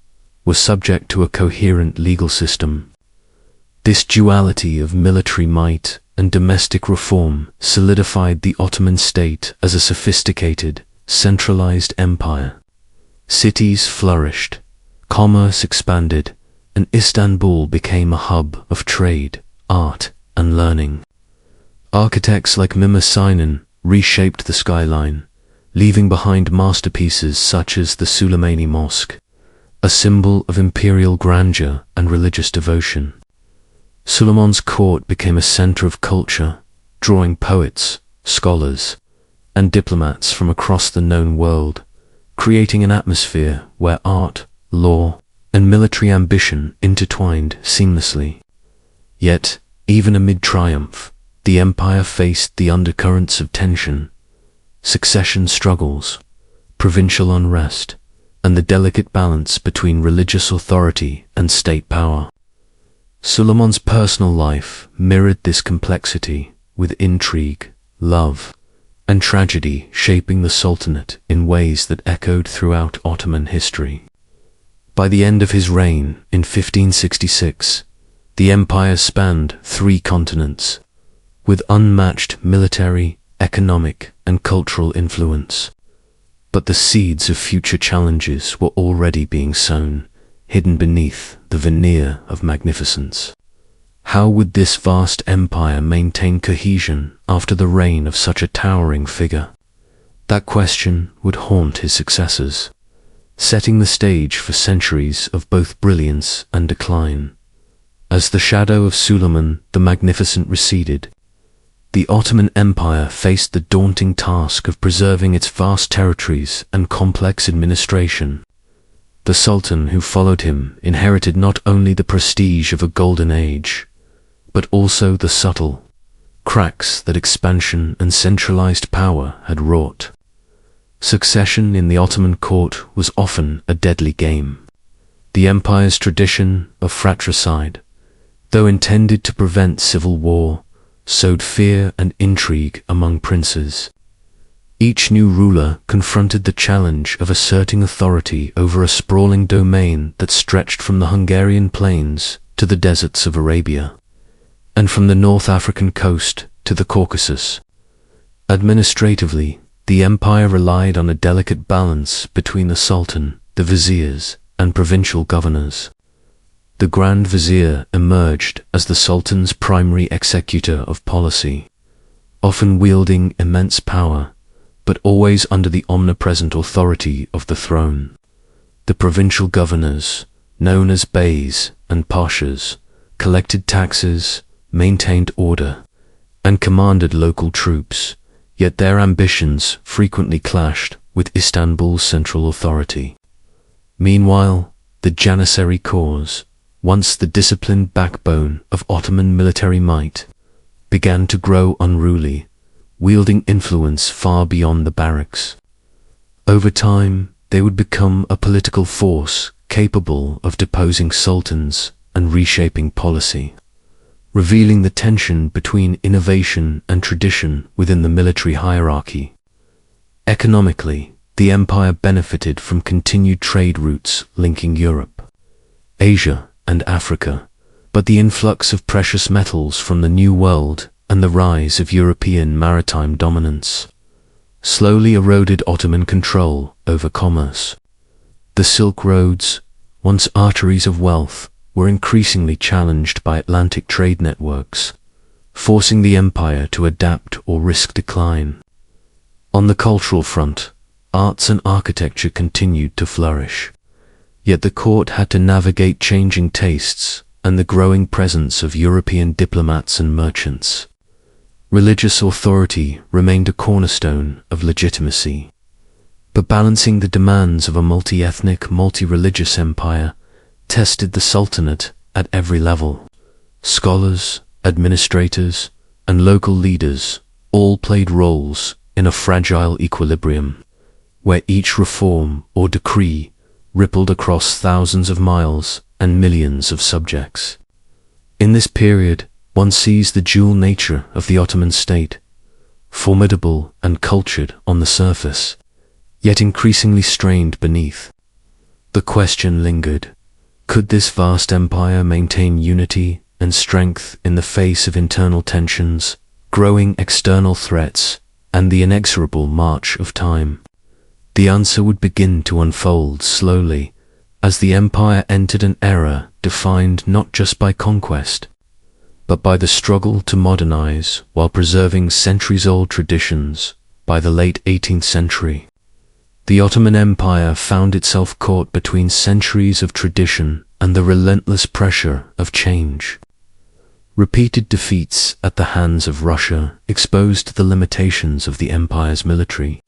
were subject to a coherent legal system. This duality of military might and domestic reform solidified the Ottoman state as a sophisticated, centralized empire. Cities flourished, commerce expanded, and Istanbul became a hub of trade, art, and learning. Architects like Mimar Sinan reshaped the skyline, leaving behind masterpieces such as the Suleimani Mosque, a symbol of imperial grandeur and religious devotion. Suleiman's court became a center of culture, drawing poets, scholars, and diplomats from across the known world, creating an atmosphere where art, law, and military ambition intertwined seamlessly. Yet, even amid triumph, the empire faced the undercurrents of tension, succession struggles, provincial unrest, and the delicate balance between religious authority and state power. Suleiman's personal life mirrored this complexity, with intrigue, love, and tragedy shaping the Sultanate in ways that echoed throughout Ottoman history. By the end of his reign in 1566, the empire spanned 3 continents, with unmatched military, economic, and cultural influence. But the seeds of future challenges were already being sown, hidden beneath the veneer of magnificence. How would this vast empire maintain cohesion after the reign of such a towering figure? That question would haunt his successors, setting the stage for centuries of both brilliance and decline. As the shadow of Suleiman the Magnificent receded, the Ottoman Empire faced the daunting task of preserving its vast territories and complex administration. The Sultan who followed him inherited not only the prestige of a golden age, but also the subtle cracks that expansion and centralized power had wrought. Succession in the Ottoman court was often a deadly game. The empire's tradition of fratricide, though intended to prevent civil war, sowed fear and intrigue among princes. Each new ruler confronted the challenge of asserting authority over a sprawling domain that stretched from the Hungarian plains to the deserts of Arabia, and from the North African coast to the Caucasus. Administratively, the empire relied on a delicate balance between the Sultan, the viziers, and provincial governors. The Grand Vizier emerged as the Sultan's primary executor of policy, often wielding immense power, but always under the omnipresent authority of the throne. The provincial governors, known as beys and pashas, collected taxes, maintained order, and commanded local troops, yet their ambitions frequently clashed with Istanbul's central authority. Meanwhile, the Janissary corps, once the disciplined backbone of Ottoman military might, began to grow unruly, wielding influence far beyond the barracks. Over time, they would become a political force capable of deposing sultans and reshaping policy, revealing the tension between innovation and tradition within the military hierarchy. Economically, the empire benefited from continued trade routes linking Europe, Asia, and Africa, but the influx of precious metals from the New World and the rise of European maritime dominance slowly eroded Ottoman control over commerce. The Silk Roads, once arteries of wealth, were increasingly challenged by Atlantic trade networks, forcing the empire to adapt or risk decline. On the cultural front, arts and architecture continued to flourish. Yet the court had to navigate changing tastes and the growing presence of European diplomats and merchants. Religious authority remained a cornerstone of legitimacy, but balancing the demands of a multi-ethnic, multi-religious empire tested the Sultanate at every level. Scholars, administrators, and local leaders all played roles in a fragile equilibrium, where each reform or decree rippled across thousands of miles and millions of subjects. In this period, one sees the dual nature of the Ottoman state, formidable and cultured on the surface, yet increasingly strained beneath. The question lingered: could this vast empire maintain unity and strength in the face of internal tensions, growing external threats, and the inexorable march of time? The answer would begin to unfold slowly as the empire entered an era defined not just by conquest, but by the struggle to modernize while preserving centuries-old traditions. By the late 18th century, the Ottoman Empire found itself caught between centuries of tradition and the relentless pressure of change. Repeated defeats at the hands of Russia exposed the limitations of the empire's military.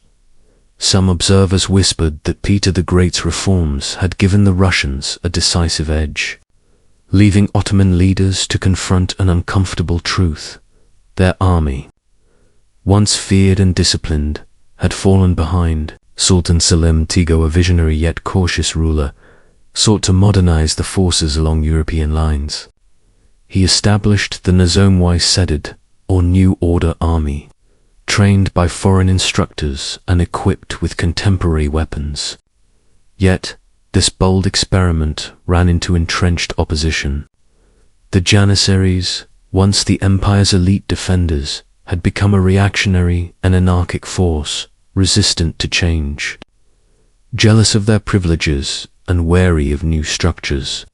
Some observers whispered that Peter the Great's reforms had given the Russians a decisive edge, leaving Ottoman leaders to confront an uncomfortable truth: their army, once feared and disciplined, had fallen behind. Sultan Selim Tigo, a visionary yet cautious ruler, sought to modernize the forces along European lines. He established the Nizam-i Sedid, or New Order Army, trained by foreign instructors and equipped with contemporary weapons. Yet, this bold experiment ran into entrenched opposition. The Janissaries, once the empire's elite defenders, had become a reactionary and anarchic force, resistant to change. Jealous of their privileges and wary of new structures,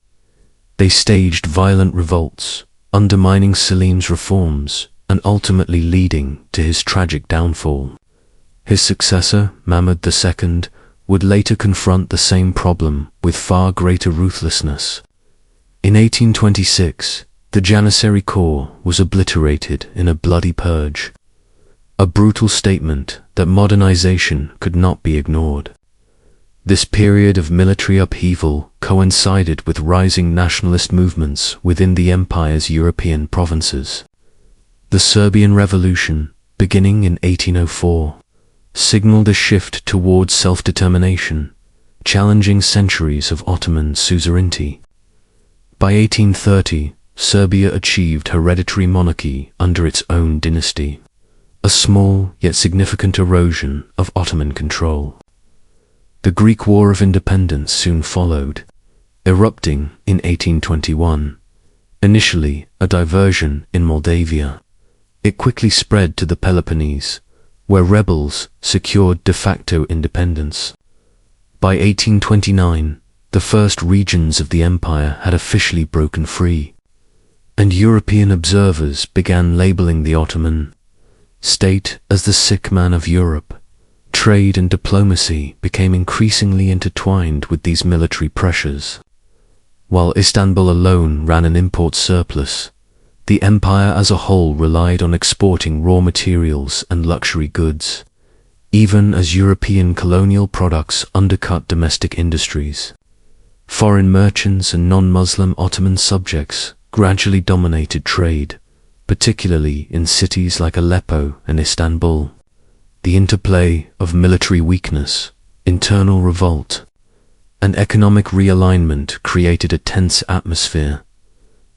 they staged violent revolts, undermining Selim's reforms and ultimately leading to his tragic downfall. His successor, Mahmud II, would later confront the same problem with far greater ruthlessness. In 1826, the Janissary core was obliterated in a bloody purge, a brutal statement that modernization could not be ignored. This period of military upheaval coincided with rising nationalist movements within the empire's European provinces. The Serbian Revolution, beginning in 1804, signaled a shift towards self-determination, challenging centuries of Ottoman suzerainty. By 1830, Serbia achieved hereditary monarchy under its own dynasty, a small yet significant erosion of Ottoman control. The Greek War of Independence soon followed, erupting in 1821. Initially a diversion in Moldavia, it quickly spread to the Peloponnese, where rebels secured de facto independence. By 1829, the first regions of the empire had officially broken free, and European observers began labeling the Ottoman state as the sick man of Europe. Trade and diplomacy became increasingly intertwined with these military pressures. While Istanbul alone ran an import surplus, the empire as a whole relied on exporting raw materials and luxury goods, even as European colonial products undercut domestic industries. Foreign merchants and non-Muslim Ottoman subjects gradually dominated trade, particularly in cities like Aleppo and Istanbul. The interplay of military weakness, internal revolt, and economic realignment created a tense atmosphere.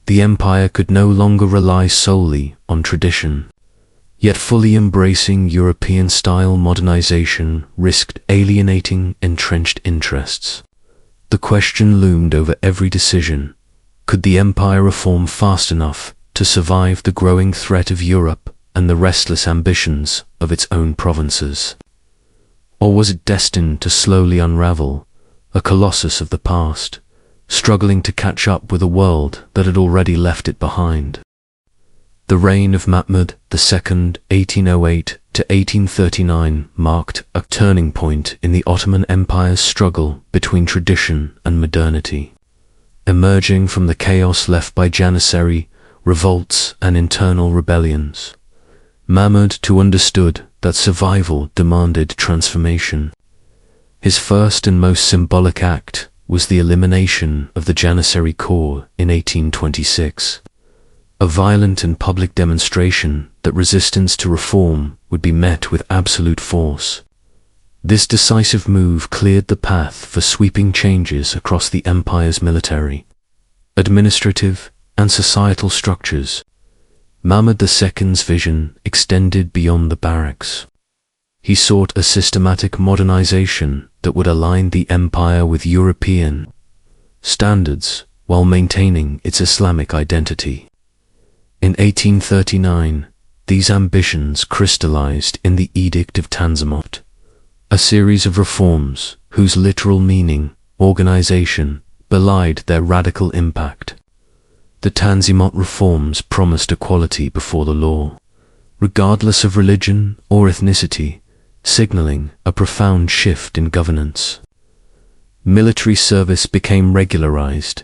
The empire could no longer rely solely on tradition, yet fully embracing European-style modernization risked alienating entrenched interests. The question loomed over every decision: could the empire reform fast enough to survive the growing threat of Europe and the restless ambitions of its own provinces? Or was it destined to slowly unravel, a colossus of the past, struggling to catch up with a world that had already left it behind? The reign of Mahmud II, 1808 to 1839, marked a turning point in the Ottoman Empire's struggle between tradition and modernity. Emerging from the chaos left by Janissary revolts and internal rebellions, Mahmud II understood that survival demanded transformation. His first and most symbolic act was the elimination of the Janissary core in 1826, a violent and public demonstration that resistance to reform would be met with absolute force. This decisive move cleared the path for sweeping changes across the empire's military, administrative, and societal structures. Mahmud II's vision extended beyond the barracks. He sought a systematic modernization that would align the empire with European standards while maintaining its Islamic identity. In 1839, these ambitions crystallized in the Edict of Tanzimat, a series of reforms whose literal meaning, organization, belied their radical impact. The Tanzimat reforms promised equality before the law, regardless of religion or ethnicity, signaling a profound shift in governance. Military service became regularized,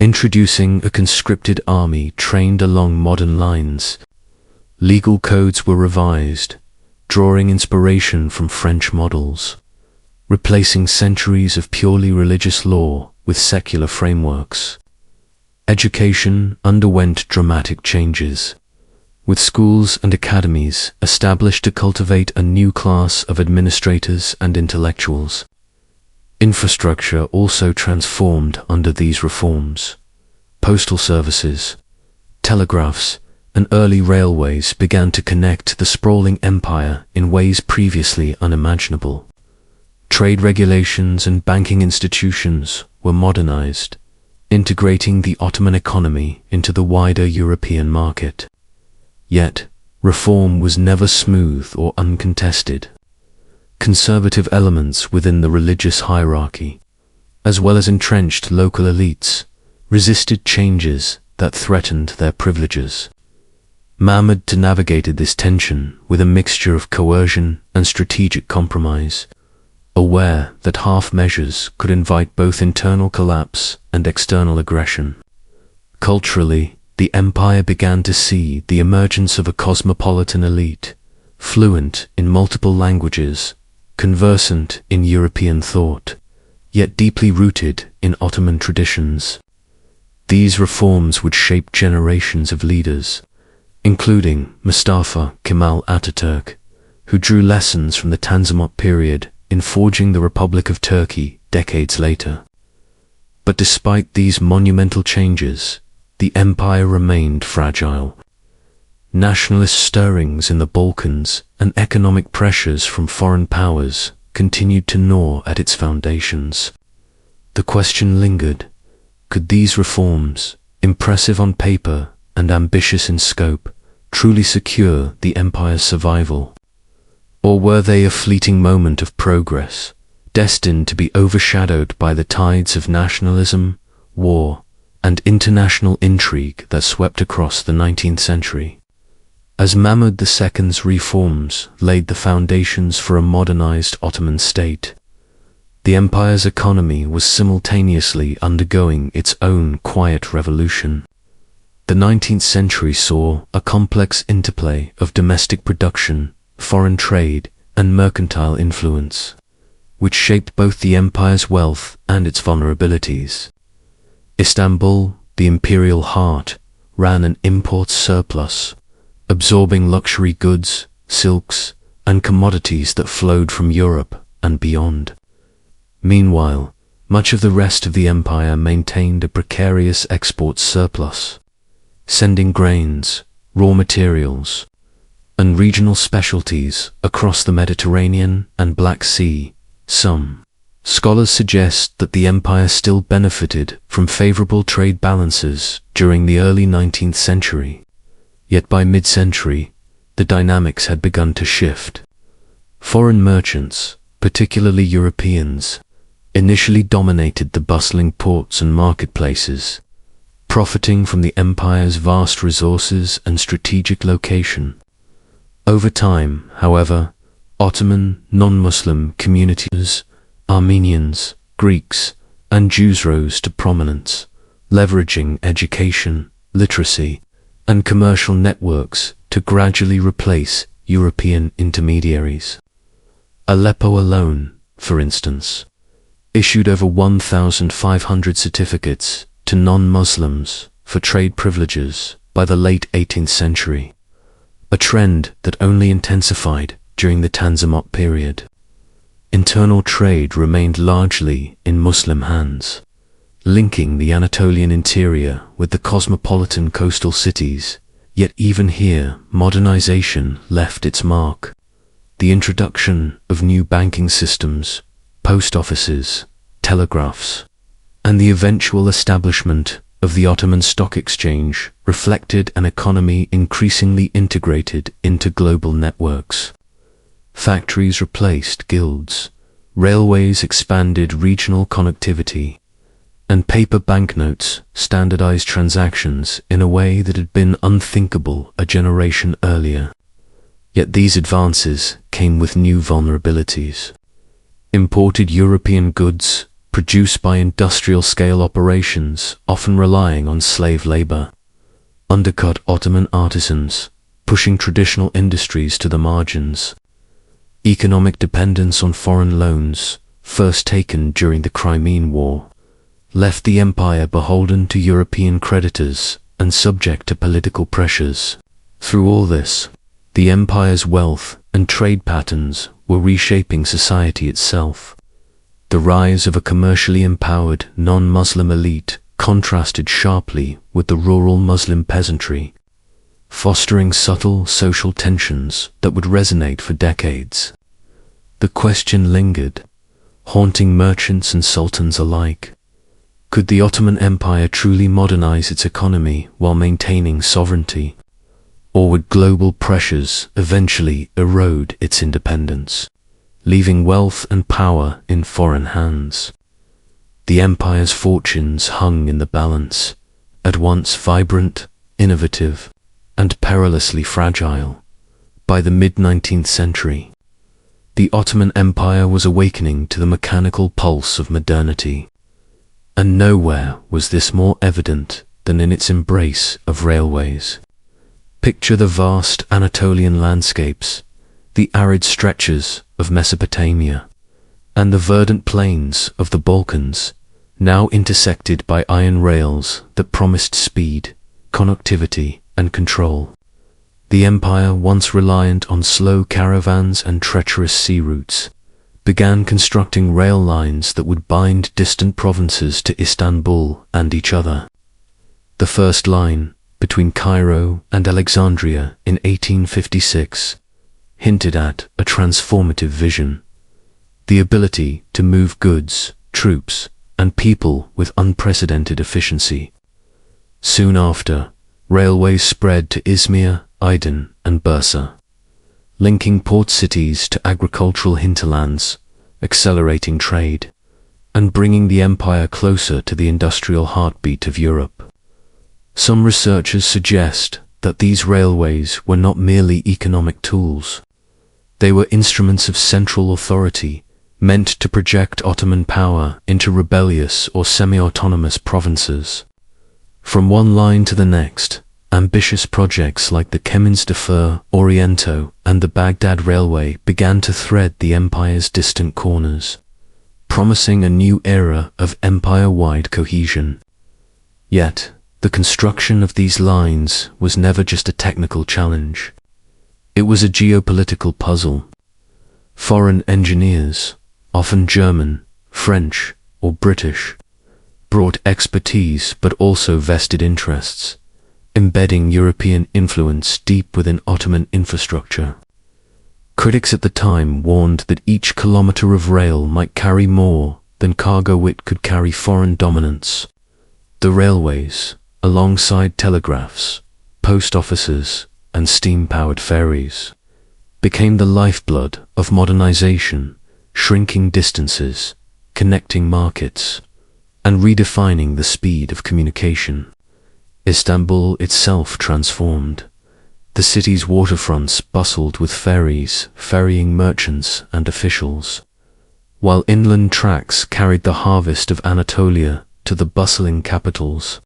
introducing a conscripted army trained along modern lines. Legal codes were revised, drawing inspiration from French models, replacing centuries of purely religious law with secular frameworks. Education underwent dramatic changes, with schools and academies established to cultivate a new class of administrators and intellectuals. Infrastructure also transformed under these reforms. Postal services, telegraphs, and early railways began to connect the sprawling empire in ways previously unimaginable. Trade regulations and banking institutions were modernized, integrating the Ottoman economy into the wider European market. Yet, reform was never smooth or uncontested. Conservative elements within the religious hierarchy, as well as entrenched local elites, resisted changes that threatened their privileges. Mahmud navigated this tension with a mixture of coercion and strategic compromise, aware that half measures could invite both internal collapse and external aggression. Culturally, the empire began to see the emergence of a cosmopolitan elite, fluent in multiple languages, conversant in European thought, yet deeply rooted in Ottoman traditions. These reforms would shape generations of leaders, including Mustafa Kemal Ataturk, who drew lessons from the Tanzimat period in forging the Republic of Turkey decades later. But despite these monumental changes, the empire remained fragile. Nationalist stirrings in the Balkans and economic pressures from foreign powers continued to gnaw at its foundations. The question lingered: could these reforms, impressive on paper and ambitious in scope, truly secure the empire's survival? Or were they a fleeting moment of progress, destined to be overshadowed by the tides of nationalism, war, and international intrigue that swept across the 19th century? As Mahmud II's reforms laid the foundations for a modernized Ottoman state, the empire's economy was simultaneously undergoing its own quiet revolution. The 19th century saw a complex interplay of domestic production, foreign trade, and mercantile influence, which shaped both the empire's wealth and its vulnerabilities. Istanbul, the imperial heart, ran an imports surplus, absorbing luxury goods, silks, and commodities that flowed from Europe and beyond. Meanwhile, much of the rest of the empire maintained a precarious export surplus, sending grains, raw materials, and regional specialties across the Mediterranean and Black Sea. Some scholars suggest that the empire still benefited from favorable trade balances during the early 19th century. Yet by mid-century, the dynamics had begun to shift. Foreign merchants, particularly Europeans, initially dominated the bustling ports and marketplaces, profiting from the empire's vast resources and strategic location. Over time, however, Ottoman non-Muslim communities, Armenians, Greeks, and Jews rose to prominence, leveraging education, literacy, and commercial networks to gradually replace European intermediaries. Aleppo alone, for instance, issued over 1,500 certificates to non-Muslims for trade privileges by the late 18th century, a trend that only intensified during the Tanzimat period. Internal trade remained largely in Muslim hands, linking the Anatolian interior with the cosmopolitan coastal cities, yet even here modernization left its mark. The introduction of new banking systems, post offices, telegraphs, and the eventual establishment of the Ottoman Stock Exchange reflected an economy increasingly integrated into global networks. Factories replaced guilds, railways expanded regional connectivity, and paper banknotes standardized transactions in a way that had been unthinkable a generation earlier. Yet these advances came with new vulnerabilities. Imported European goods, produced by industrial-scale operations often relying on slave labor, undercut Ottoman artisans, pushing traditional industries to the margins. Economic dependence on foreign loans, first taken during the Crimean War, left the empire beholden to European creditors and subject to political pressures. Through all this, the empire's wealth and trade patterns were reshaping society itself. The rise of a commercially empowered non-Muslim elite contrasted sharply with the rural Muslim peasantry, fostering subtle social tensions that would resonate for decades. The question lingered, haunting merchants and sultans alike: Could the Ottoman Empire truly modernize its economy while maintaining sovereignty? Or would global pressures eventually erode its independence, leaving wealth and power in foreign hands? The empire's fortunes hung in the balance, at once vibrant, innovative, and perilously fragile. By the mid-19th century, the Ottoman Empire was awakening to the mechanical pulse of modernity, and nowhere was this more evident than in its embrace of railways. Picture the vast Anatolian landscapes, the arid stretches of Mesopotamia, and the verdant plains of the Balkans, now intersected by iron rails that promised speed, connectivity, and control. The empire, once reliant on slow caravans and treacherous sea routes, began constructing rail lines that would bind distant provinces to Istanbul and each other. The first line, between Cairo and Alexandria in 1856, hinted at a transformative vision, the ability to move goods, troops, and people with unprecedented efficiency. Soon after, railways spread to Izmir, Aydin, and Bursa, linking port cities to agricultural hinterlands, accelerating trade, and bringing the empire closer to the industrial heartbeat of Europe. Some researchers suggest that these railways were not merely economic tools. They were instruments of central authority, meant to project Ottoman power into rebellious or semi-autonomous provinces. From one line to the next, ambitious projects like the Keminsdefur, Oriento, and the Baghdad Railway began to thread the empire's distant corners, promising a new era of empire-wide cohesion. Yet, the construction of these lines was never just a technical challenge. It was a geopolitical puzzle. Foreign engineers, often German, French, or British, brought expertise but also vested interests, embedding European influence deep within Ottoman infrastructure. Critics at the time warned that each kilometer of rail might carry more than cargo it could carry foreign dominance. The railways, alongside telegraphs, post offices, and steam-powered ferries, became the lifeblood of modernization, shrinking distances, connecting markets, and redefining the speed of communication. Istanbul itself transformed. The city's waterfronts bustled with ferries, ferrying merchants and officials, while inland tracks carried the harvest of Anatolia to the bustling capitals.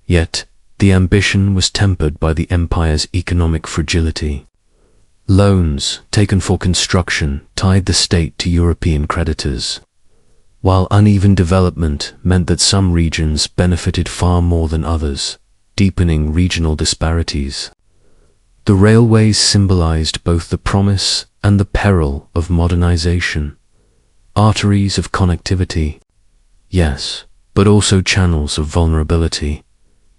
Yet, the ambition was tempered by the empire's economic fragility. Loans taken for construction tied the state to European creditors, while uneven development meant that some regions benefited far more than others, deepening regional disparities. The railways symbolized both the promise and the peril of modernization, arteries of connectivity, yes, but also channels of vulnerability,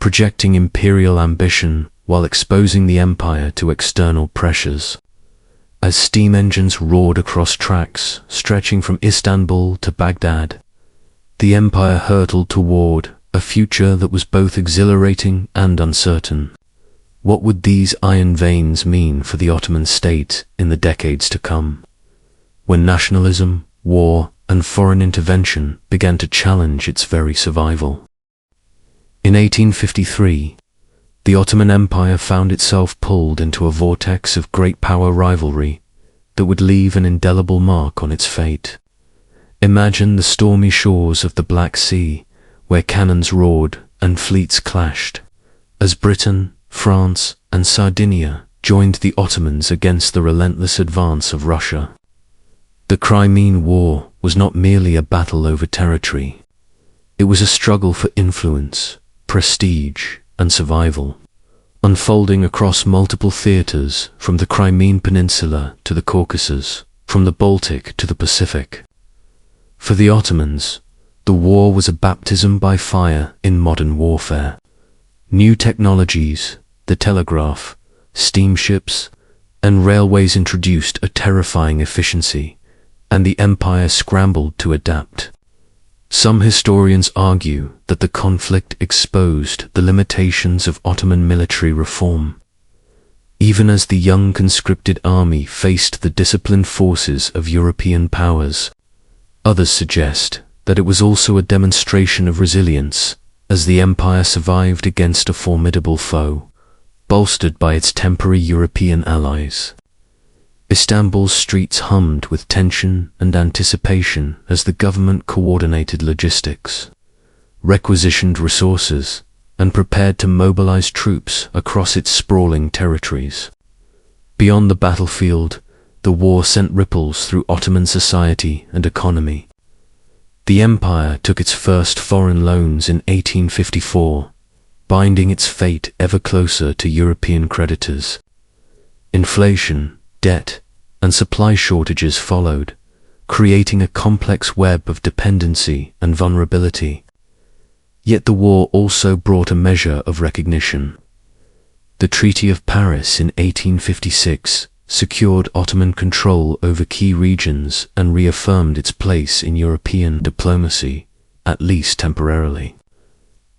projecting imperial ambition while exposing the empire to external pressures. As steam engines roared across tracks stretching from Istanbul to Baghdad, the empire hurtled toward a future that was both exhilarating and uncertain. What would these iron veins mean for the Ottoman state in the decades to come, when nationalism, war, and foreign intervention began to challenge its very survival? In 1853, the Ottoman Empire found itself pulled into a vortex of great power rivalry that would leave an indelible mark on its fate. Imagine the stormy shores of the Black Sea, where cannons roared and fleets clashed, as Britain, France, and Sardinia joined the Ottomans against the relentless advance of Russia. The Crimean War was not merely a battle over territory. It was a struggle for influence, prestige, and survival, unfolding across multiple theaters, from the Crimean Peninsula to the Caucasus, from the Baltic to the Pacific. For the Ottomans, the war was a baptism by fire in modern warfare. New technologies, the telegraph, steamships, and railways introduced a terrifying efficiency, and the empire scrambled to adapt. Some historians argue that the conflict exposed the limitations of Ottoman military reform. Even as the young conscripted army faced the disciplined forces of European powers, others suggest that it was also a demonstration of resilience as the empire survived against a formidable foe, bolstered by its temporary European allies. Istanbul's streets hummed with tension and anticipation as the government coordinated logistics, requisitioned resources, and prepared to mobilize troops across its sprawling territories. Beyond the battlefield, the war sent ripples through Ottoman society and economy. The empire took its first foreign loans in 1854, binding its fate ever closer to European creditors. Inflation, debt, and supply shortages followed, creating a complex web of dependency and vulnerability. Yet the war also brought a measure of recognition. The Treaty of Paris in 1856 secured Ottoman control over key regions and reaffirmed its place in European diplomacy, at least temporarily.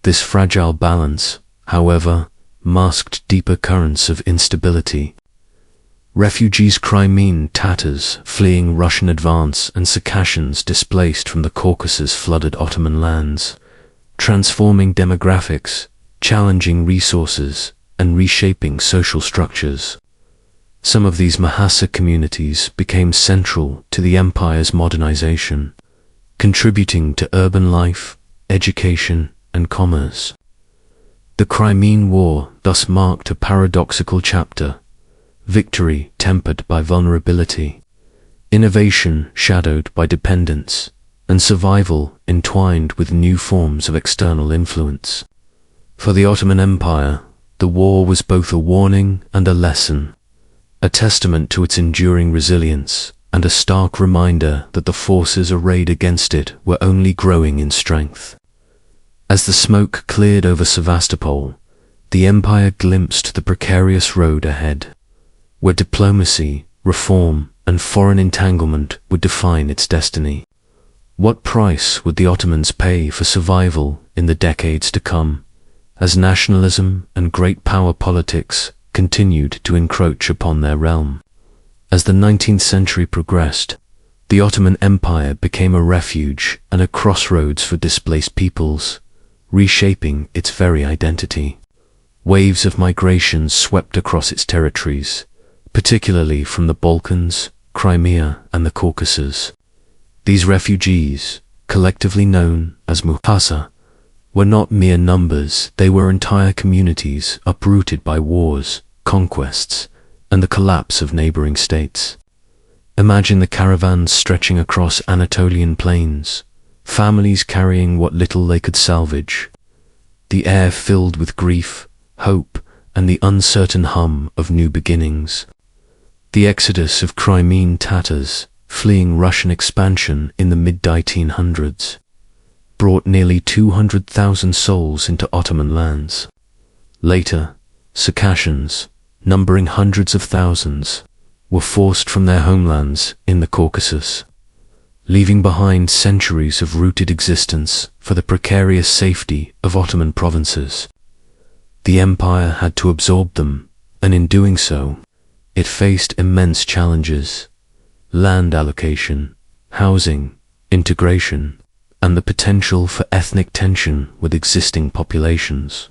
This fragile balance, however, masked deeper currents of instability. Refugees, Crimean Tatars fleeing Russian advance, and Circassians displaced from the Caucasus flooded Ottoman lands, transforming demographics, challenging resources, and reshaping social structures. Some of these Mahassa communities became central to the empire's modernization, contributing to urban life, education, and commerce. The Crimean War thus marked a paradoxical chapter: victory tempered by vulnerability, innovation shadowed by dependence, and survival entwined with new forms of external influence. For the Ottoman Empire, the war was both a warning and a lesson, a testament to its enduring resilience and a stark reminder that the forces arrayed against it were only growing in strength. As the smoke cleared over Sevastopol, the empire glimpsed the precarious road ahead, where diplomacy, reform, and foreign entanglement would define its destiny. What price would the Ottomans pay for survival in the decades to come, as nationalism and great power politics continued to encroach upon their realm? As the 19th century progressed, the Ottoman Empire became a refuge and a crossroads for displaced peoples, reshaping its very identity. Waves of migration swept across its territories, particularly from the Balkans, Crimea, and the Caucasus. These refugees, collectively known as Mahassa, were not mere numbers. They were entire communities uprooted by wars, conquests, and the collapse of neighboring states. Imagine the caravans stretching across Anatolian plains, families carrying what little they could salvage, the air filled with grief, hope, and the uncertain hum of new beginnings. The exodus of Crimean Tatars, fleeing Russian expansion in the mid-1900s, brought nearly 200,000 souls into Ottoman lands. Later, Circassians, numbering hundreds of thousands, were forced from their homelands in the Caucasus, leaving behind centuries of rooted existence for the precarious safety of Ottoman provinces. The empire had to absorb them, and in doing so, it faced immense challenges: land allocation, housing, integration, and the potential for ethnic tension with existing populations.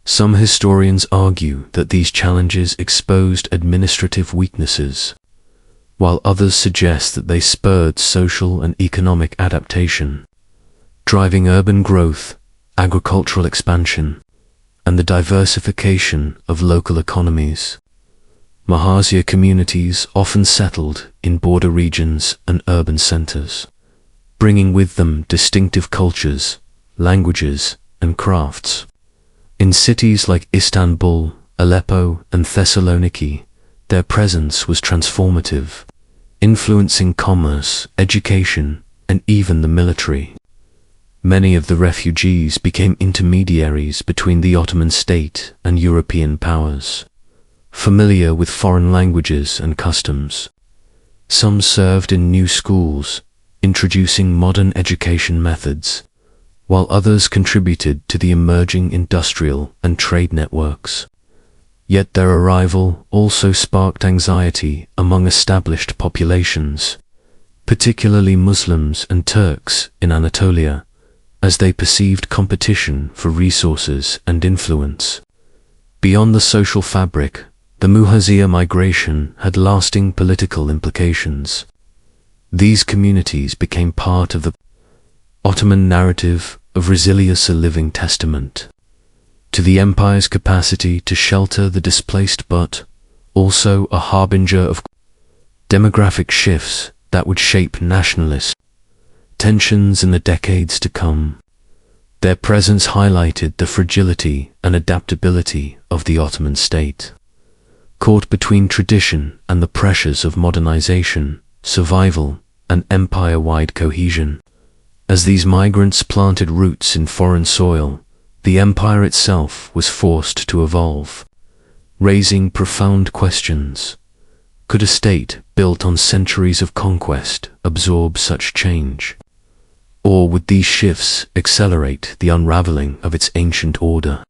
Some historians argue that these challenges exposed administrative weaknesses, while others suggest that they spurred social and economic adaptation, driving urban growth, agricultural expansion, and the diversification of local economies. Mahassa communities often settled in border regions and urban centers, bringing with them distinctive cultures, languages, and crafts. In cities like Istanbul, Aleppo, and Thessaloniki, their presence was transformative, influencing commerce, education, and even the military. Many of the refugees became intermediaries between the Ottoman state and European powers, familiar with foreign languages and customs. Some served in new schools, introducing modern education methods, while others contributed to the emerging industrial and trade networks. Yet their arrival also sparked anxiety among established populations, particularly Muslims and Turks in Anatolia, as they perceived competition for resources and influence. Beyond the social fabric, the Muhajir migration had lasting political implications. These communities became part of the Ottoman narrative of resilience, a living testament to the empire's capacity to shelter the displaced, but also a harbinger of demographic shifts that would shape nationalist tensions in the decades to come. Their presence highlighted the fragility and adaptability of the Ottoman state, caught between tradition and the pressures of modernization, survival, and empire-wide cohesion. As these migrants planted roots in foreign soil, the empire itself was forced to evolve, raising profound questions. Could a state built on centuries of conquest absorb such change? Or would these shifts accelerate the unraveling of its ancient order?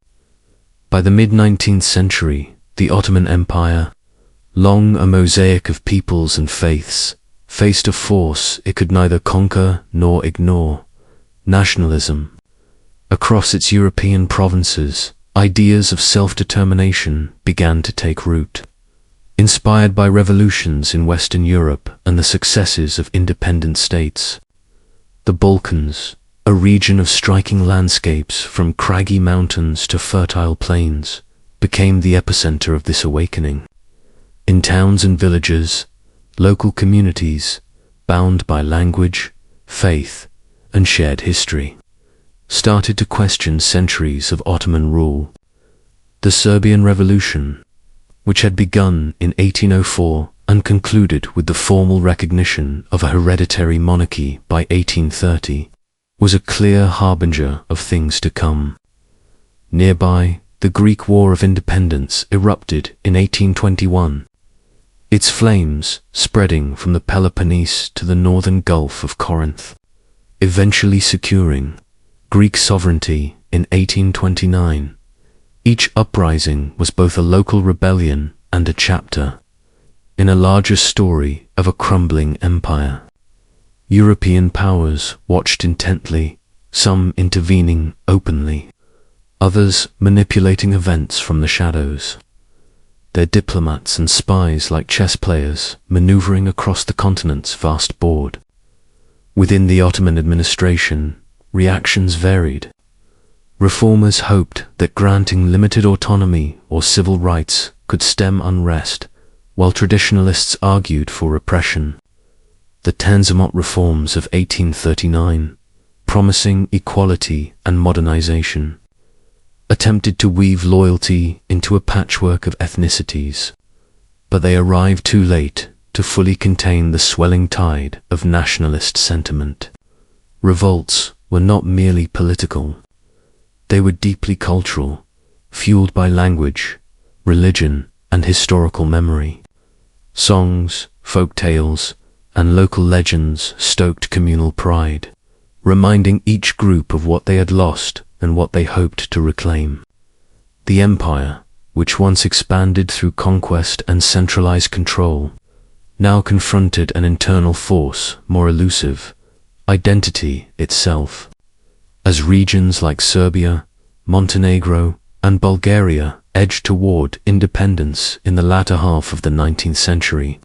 By the mid-19th century, the Ottoman Empire, long a mosaic of peoples and faiths, faced a force it could neither conquer nor ignore: nationalism. Across its European provinces, ideas of self-determination began to take root. Inspired by revolutions in Western Europe and the successes of independent states, the Balkans, a region of striking landscapes from craggy mountains to fertile plains, became the epicenter of this awakening. In towns and villages, local communities, bound by language, faith, and shared history, started to question centuries of Ottoman rule. The Serbian Revolution, which had begun in 1804 and concluded with the formal recognition of a hereditary monarchy by 1830, was a clear harbinger of things to come. Nearby, the Greek War of Independence erupted in 1821, its flames spreading from the Peloponnese to the northern Gulf of Corinth, eventually securing Greek sovereignty in 1829. Each uprising was both a local rebellion and a chapter in a larger story of a crumbling empire. European powers watched intently, some intervening openly, others manipulating events from the shadows. Their diplomats and spies like chess players maneuvering across the continent's vast board. Within the Ottoman administration, reactions varied. Reformers hoped that granting limited autonomy or civil rights could stem unrest, while traditionalists argued for repression. The Tanzimat reforms of 1839, promising equality and modernization, attempted to weave loyalty into a patchwork of ethnicities, but they arrived too late to fully contain the swelling tide of nationalist sentiment. Revolts were not merely political. They were deeply cultural, fueled by language, religion, and historical memory. Songs, folk tales, and local legends stoked communal pride, reminding each group of what they had lost and what they hoped to reclaim. The empire, which once expanded through conquest and centralized control, now confronted an internal force more elusive: identity itself. As regions like Serbia, Montenegro, and Bulgaria edged toward independence in the latter half of the 19th century,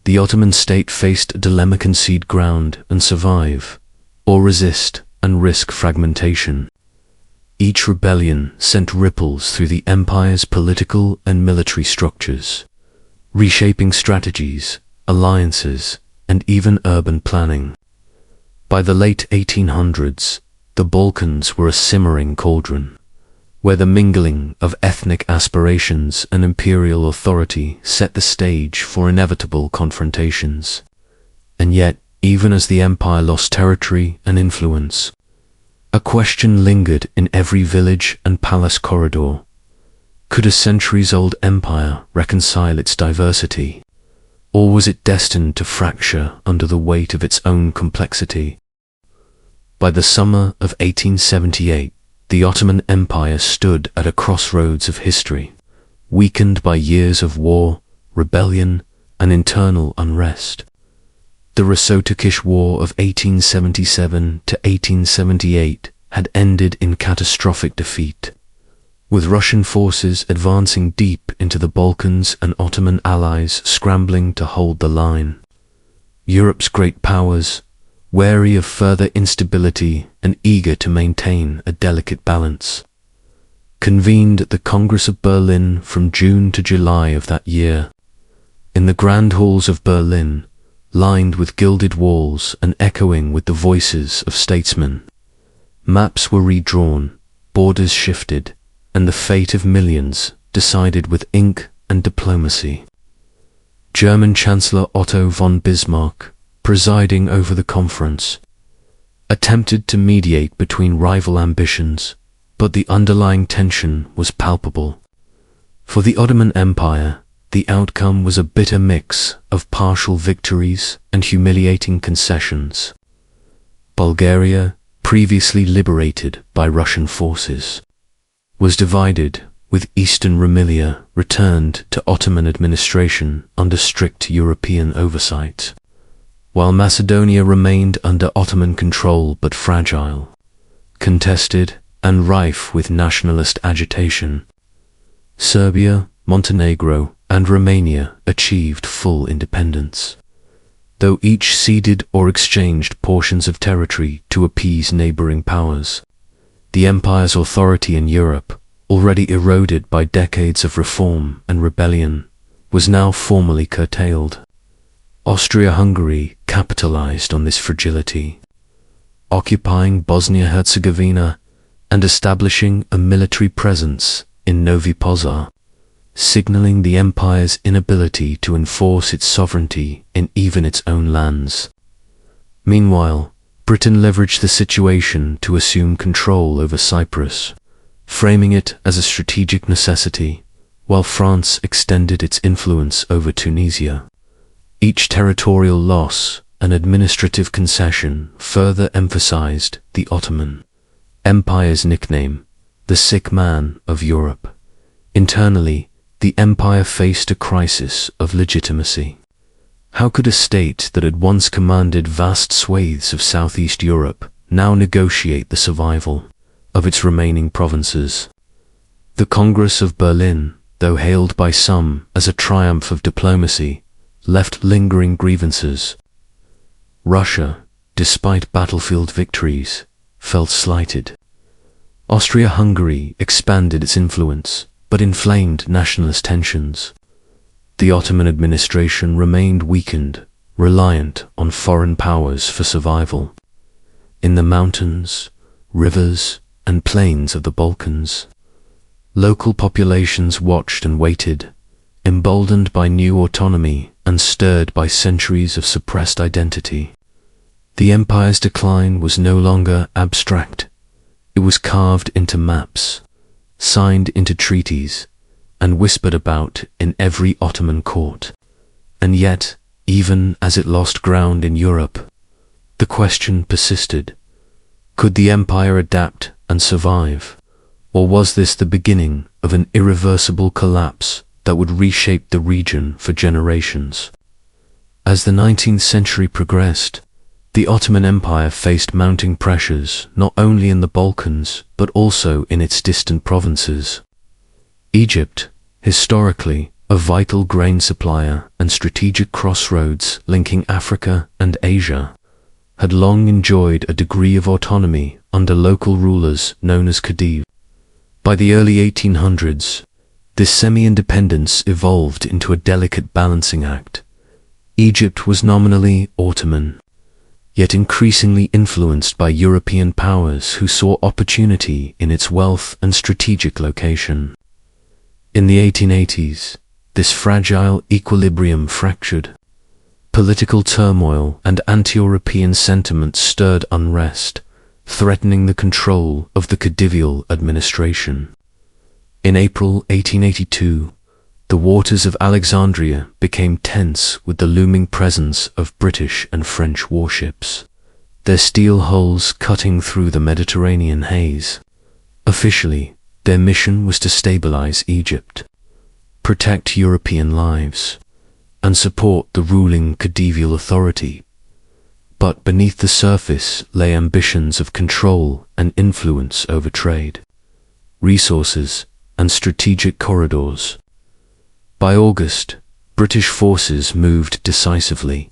the Ottoman state faced a dilemma: concede ground and survive, or resist and risk fragmentation. Each rebellion sent ripples through the empire's political and military structures, reshaping strategies, alliances, and even urban planning. By the late 1800s, the Balkans were a simmering cauldron, where the mingling of ethnic aspirations and imperial authority set the stage for inevitable confrontations. And yet, even as the empire lost territory and influence, a question lingered in every village and palace corridor: could a centuries-old empire reconcile its diversity? or was it destined to fracture under the weight of its own complexity? By the summer of 1878, the Ottoman Empire stood at a crossroads of history, weakened by years of war, rebellion, and internal unrest. The Russo-Turkish War of 1877 to 1878 had ended in catastrophic defeat, with Russian forces advancing deep into the Balkans and Ottoman allies scrambling to hold the line. Europe's great powers, wary of further instability and eager to maintain a delicate balance, convened at the Congress of Berlin from June to July of that year. In the grand halls of Berlin, lined with gilded walls and echoing with the voices of statesmen, maps were redrawn, borders shifted, and the fate of millions decided with ink and diplomacy. German Chancellor Otto von Bismarck, presiding over the conference, attempted to mediate between rival ambitions, but the underlying tension was palpable. For the Ottoman Empire, the outcome was a bitter mix of partial victories and humiliating concessions. Bulgaria, previously liberated by Russian forces, was divided, with Eastern Rumelia returned to Ottoman administration under strict European oversight, while Macedonia remained under Ottoman control but fragile, contested, and rife with nationalist agitation. Serbia, Montenegro, and Romania achieved full independence, though each ceded or exchanged portions of territory to appease neighboring powers. The empire's authority in Europe, already eroded by decades of reform and rebellion, was now formally curtailed. Austria-Hungary capitalized on this fragility, occupying Bosnia-Herzegovina and establishing a military presence in Novi Pazar, signaling the empire's inability to enforce its sovereignty in even its own lands. Meanwhile, Britain leveraged the situation to assume control over Cyprus, framing it as a strategic necessity, while France extended its influence over Tunisia. Each territorial loss and administrative concession further emphasized the Ottoman Empire's nickname, the sick man of Europe. Internally, the empire faced a crisis of legitimacy. How could a state that had once commanded vast swathes of Southeast Europe now negotiate the survival of its remaining provinces? The Congress of Berlin, though hailed by some as a triumph of diplomacy, left lingering grievances. Russia, despite battlefield victories, felt slighted. Austria-Hungary expanded its influence, but inflamed nationalist tensions. The Ottoman administration remained weakened, reliant on foreign powers for survival. In the mountains, rivers, and plains of the Balkans, local populations watched and waited, emboldened by new autonomy and stirred by centuries of suppressed identity. The empire's decline was no longer abstract. It was carved into maps, signed into treaties, and whispered about in every Ottoman court. And yet, even as it lost ground in Europe, the question persisted: could the empire adapt and survive, or was this the beginning of an irreversible collapse that would reshape the region for generations? As the 19th century progressed, the Ottoman Empire faced mounting pressures not only in the Balkans but also in its distant provinces. Egypt, historically a vital grain supplier and strategic crossroads linking Africa and Asia, had long enjoyed a degree of autonomy under local rulers known as Khedive. By the early 1800s, this semi-independence evolved into a delicate balancing act. Egypt was nominally Ottoman, yet increasingly influenced by European powers who saw opportunity in its wealth and strategic location. In the 1880s, this fragile equilibrium fractured. Political turmoil and anti-European sentiment stirred unrest, threatening the control of the Khedivial administration. In April 1882, The waters of Alexandria became tense with the looming presence of British and French warships, their steel hulls cutting through the Mediterranean haze. Officially, their mission was to stabilize Egypt, protect European lives, and support the ruling Khedivial authority. But beneath the surface lay ambitions of control and influence over trade, resources, and strategic corridors. By August, British forces moved decisively,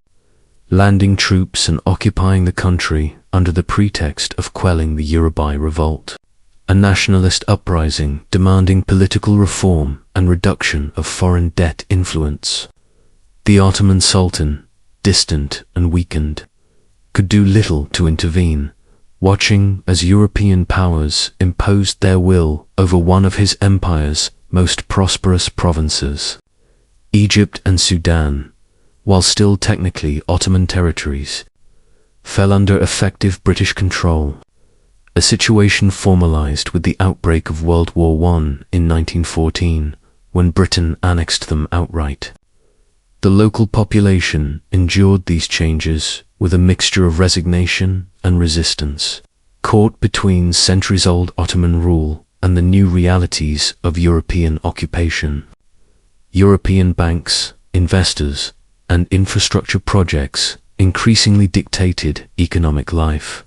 landing troops and occupying the country under the pretext of quelling the Yoruba revolt, a nationalist uprising demanding political reform and reduction of foreign debt influence. The Ottoman Sultan, distant and weakened, could do little to intervene, watching as European powers imposed their will over one of his empire's most prosperous provinces. Egypt and Sudan, while still technically Ottoman territories, fell under effective British control, a situation formalized with the outbreak of World War I in 1914, when Britain annexed them outright. The local population endured these changes with a mixture of resignation and resistance, caught between centuries-old Ottoman rule and the new realities of European occupation. European banks, investors, and infrastructure projects increasingly dictated economic life,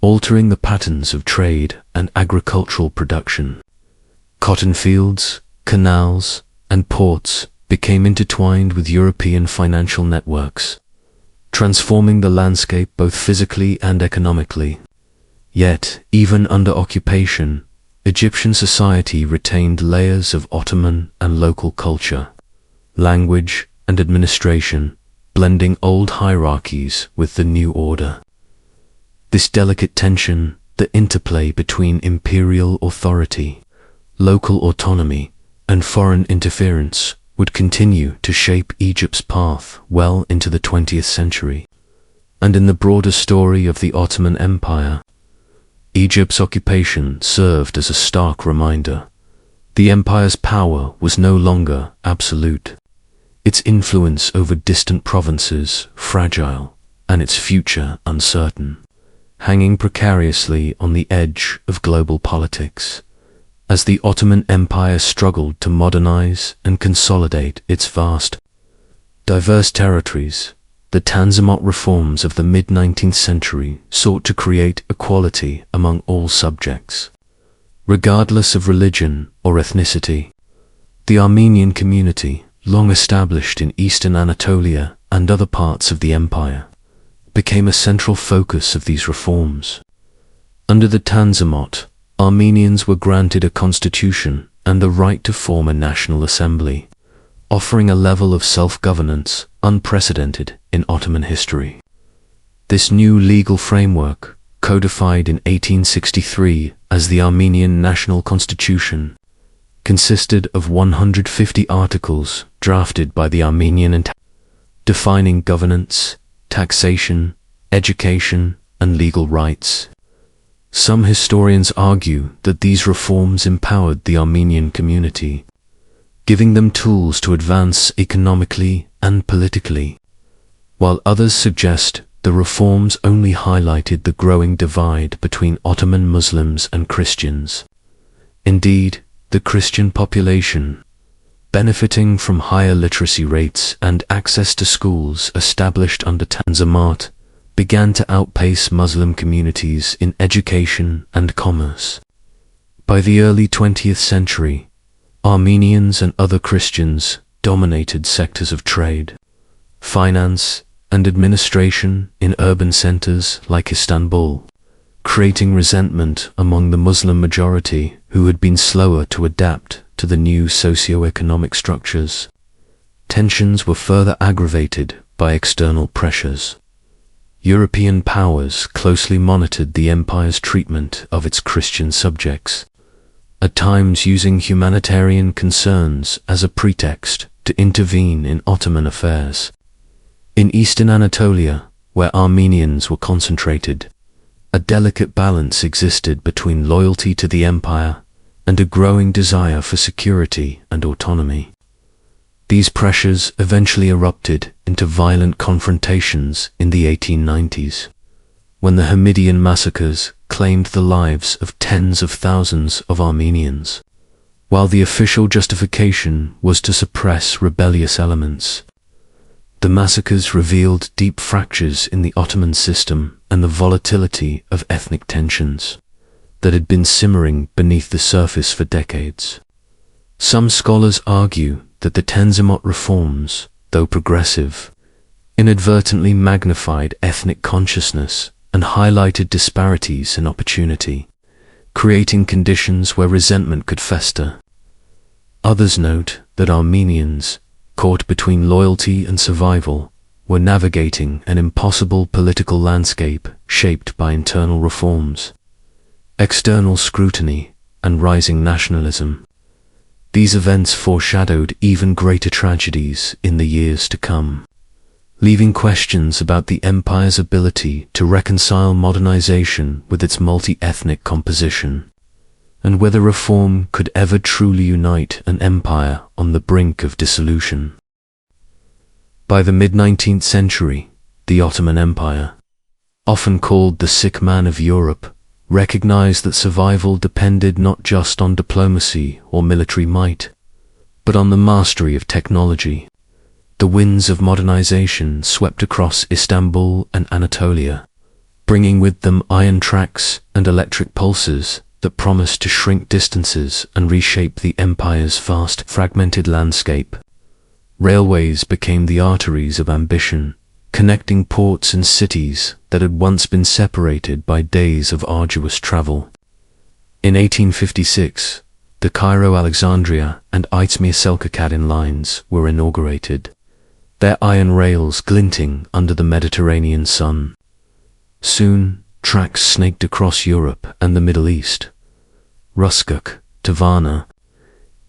altering the patterns of trade and agricultural production. Cotton fields, canals, and ports became intertwined with European financial networks, transforming the landscape both physically and economically. Yet, even under occupation, Egyptian society retained layers of Ottoman and local culture, language, and administration, blending old hierarchies with the new order. This delicate tension, the interplay between imperial authority, local autonomy, and foreign interference, would continue to shape Egypt's path well into the 20th century. And in the broader story of the Ottoman Empire, Egypt's occupation served as a stark reminder. The empire's power was no longer absolute, its influence over distant provinces fragile, and its future uncertain, hanging precariously on the edge of global politics. As the Ottoman Empire struggled to modernize and consolidate its vast, diverse territories, the Tanzimat reforms of the mid-19th century sought to create equality among all subjects, regardless of religion or ethnicity. The Armenian community, long established in eastern Anatolia and other parts of the empire, became a central focus of these reforms. Under the Tanzimat, Armenians were granted a constitution and the right to form a national assembly, offering a level of self-governance unprecedented in Ottoman history. This new legal framework, codified in 1863 as the Armenian National Constitution, consisted of 150 articles drafted by the Armenian defining governance, taxation, education, and legal rights. Some historians argue that these reforms empowered the Armenian community, giving them tools to advance economically and politically, while others suggest the reforms only highlighted the growing divide between Ottoman Muslims and Christians. Indeed, the Christian population, benefiting from higher literacy rates and access to schools established under Tanzimat, began to outpace Muslim communities in education and commerce. By the early 20th century, Armenians and other Christians dominated sectors of trade, finance, and administration in urban centers like Istanbul, creating resentment among the Muslim majority who had been slower to adapt to the new socio-economic structures. Tensions were further aggravated by external pressures. European powers closely monitored the empire's treatment of its Christian subjects, at times using humanitarian concerns as a pretext to intervene in Ottoman affairs. In eastern Anatolia, where Armenians were concentrated, a delicate balance existed between loyalty to the empire and a growing desire for security and autonomy. These pressures eventually erupted into violent confrontations in the 1890s, when the Hamidian massacres claimed the lives of tens of thousands of Armenians. While the official justification was to suppress rebellious elements, the massacres revealed deep fractures in the Ottoman system and the volatility of ethnic tensions that had been simmering beneath the surface for decades. Some scholars argue that the Tanzimat reforms, though progressive, inadvertently magnified ethnic consciousness and highlighted disparities in opportunity, creating conditions where resentment could fester. Others note that Armenians, caught between loyalty and survival, were navigating an impossible political landscape shaped by internal reforms, external scrutiny, and rising nationalism. These events foreshadowed even greater tragedies in the years to come, leaving questions about the empire's ability to reconcile modernization with its multi-ethnic composition, and whether reform could ever truly unite an empire on the brink of dissolution. By the mid-19th century, the Ottoman Empire, often called the sick man of Europe, recognized that survival depended not just on diplomacy or military might, but on the mastery of technology. The winds of modernization swept across Istanbul and Anatolia, bringing with them iron tracks and electric pulses that promised to shrink distances and reshape the empire's vast, fragmented landscape. Railways became the arteries of ambition, connecting ports and cities that had once been separated by days of arduous travel. In 1856, the Cairo-Alexandria and Izmir-Selçukadin lines were inaugurated, their iron rails glinting under the Mediterranean sun. Soon, tracks snaked across Europe and the Middle East, Ruskuk to Varna,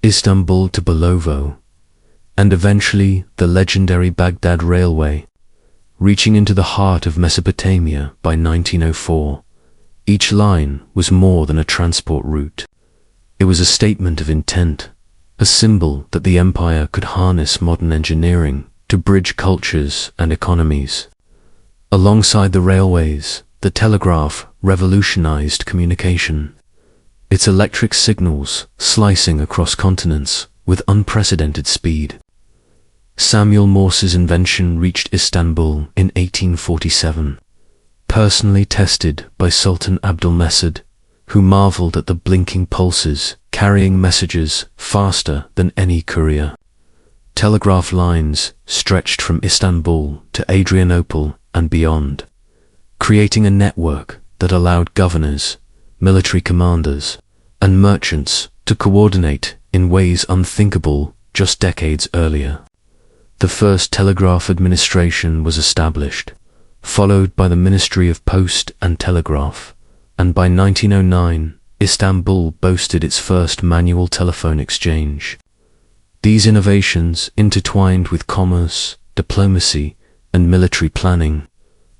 Istanbul to Belovo, and eventually the legendary Baghdad Railway, reaching into the heart of Mesopotamia by 1904. Each line was more than a transport route. It was a statement of intent, a symbol that the empire could harness modern engineering to bridge cultures and economies. Alongside the railways, the telegraph revolutionized communication, its electric signals slicing across continents with unprecedented speed. Samuel Morse's invention reached Istanbul in 1847, personally tested by Sultan Abdülmecid, who marveled at the blinking pulses carrying messages faster than any courier. Telegraph lines stretched from Istanbul to Adrianople and beyond, creating a network that allowed governors, military commanders, and merchants to coordinate in ways unthinkable just decades earlier. The first telegraph administration was established, followed by the Ministry of Post and Telegraph, and by 1909, Istanbul boasted its first manual telephone exchange. These innovations intertwined with commerce, diplomacy, and military planning,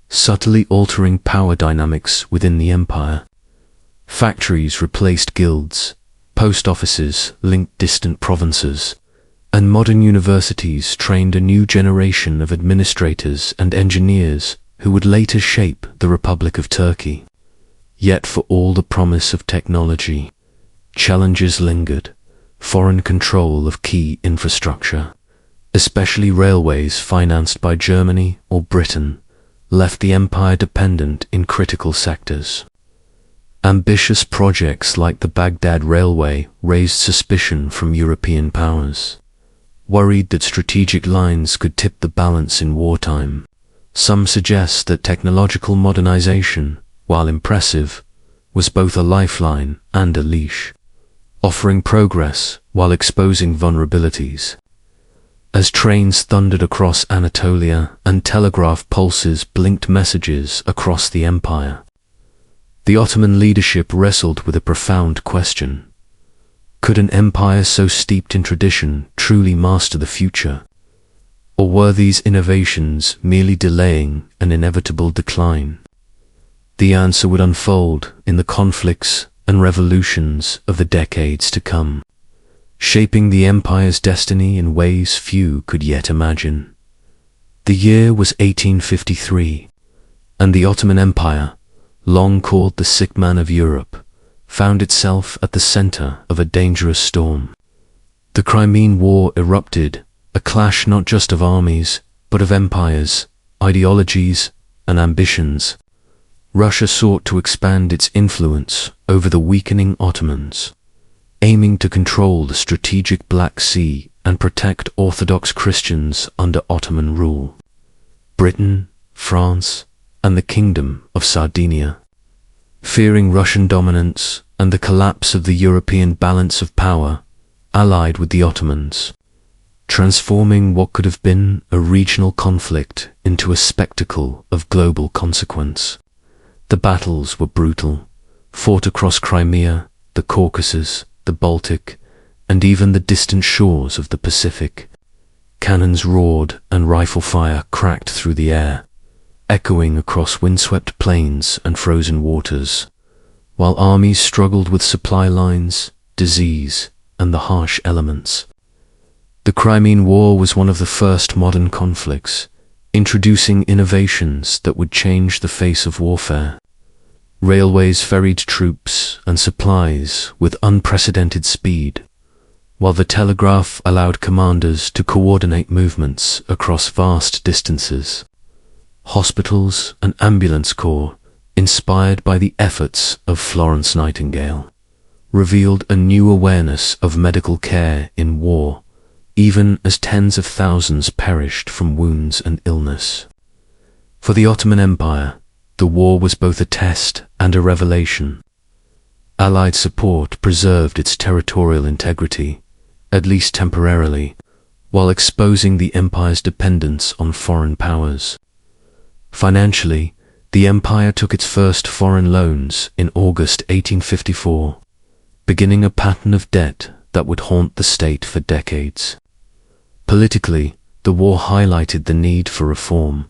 subtly altering power dynamics within the empire. Factories replaced guilds, post offices linked distant provinces, and modern universities trained a new generation of administrators and engineers who would later shape the Republic of Turkey. Yet for all the promise of technology, challenges lingered. Foreign control of key infrastructure, especially railways financed by Germany or Britain, left the empire dependent in critical sectors. Ambitious projects like the Baghdad Railway raised suspicion from European powers, worried that strategic lines could tip the balance in wartime. Some suggest that technological modernization, while impressive, was both a lifeline and a leash, offering progress while exposing vulnerabilities. As trains thundered across Anatolia and telegraph pulses blinked messages across the empire, the Ottoman leadership wrestled with a profound question. Could an empire so steeped in tradition truly master the future? Or were these innovations merely delaying an inevitable decline? The answer would unfold in the conflicts and revolutions of the decades to come. shaping the empire's destiny in ways few could yet imagine. The year was 1853, and the Ottoman Empire, long called the sick man of Europe, found itself at the center of a dangerous storm. The Crimean War erupted, a clash not just of armies, but of empires, ideologies, and ambitions. Russia sought to expand its influence over the weakening Ottomans, aiming to control the strategic Black Sea and protect Orthodox Christians under Ottoman rule. Britain, France, and the Kingdom of Sardinia, fearing Russian dominance and the collapse of the European balance of power, allied with the Ottomans, transforming what could have been a regional conflict into a spectacle of global consequence. The battles were brutal, fought across Crimea, the Caucasus, the Baltic, and even the distant shores of the Pacific. Cannons roared and rifle fire cracked through the air, echoing across windswept plains and frozen waters, while armies struggled with supply lines, disease, and the harsh elements. The Crimean War was one of the first modern conflicts, introducing innovations that would change the face of warfare. Railways ferried troops and supplies with unprecedented speed, while the telegraph allowed commanders to coordinate movements across vast distances. Hospitals and ambulance corps, inspired by the efforts of Florence Nightingale, revealed a new awareness of medical care in war, even as tens of thousands perished from wounds and illness. For the Ottoman Empire, the war was both a test and a revelation. Allied support preserved its territorial integrity, at least temporarily, while exposing the empire's dependence on foreign powers. Financially, the empire took its first foreign loans in August 1854, beginning a pattern of debt that would haunt the state for decades. Politically, the war highlighted the need for reform,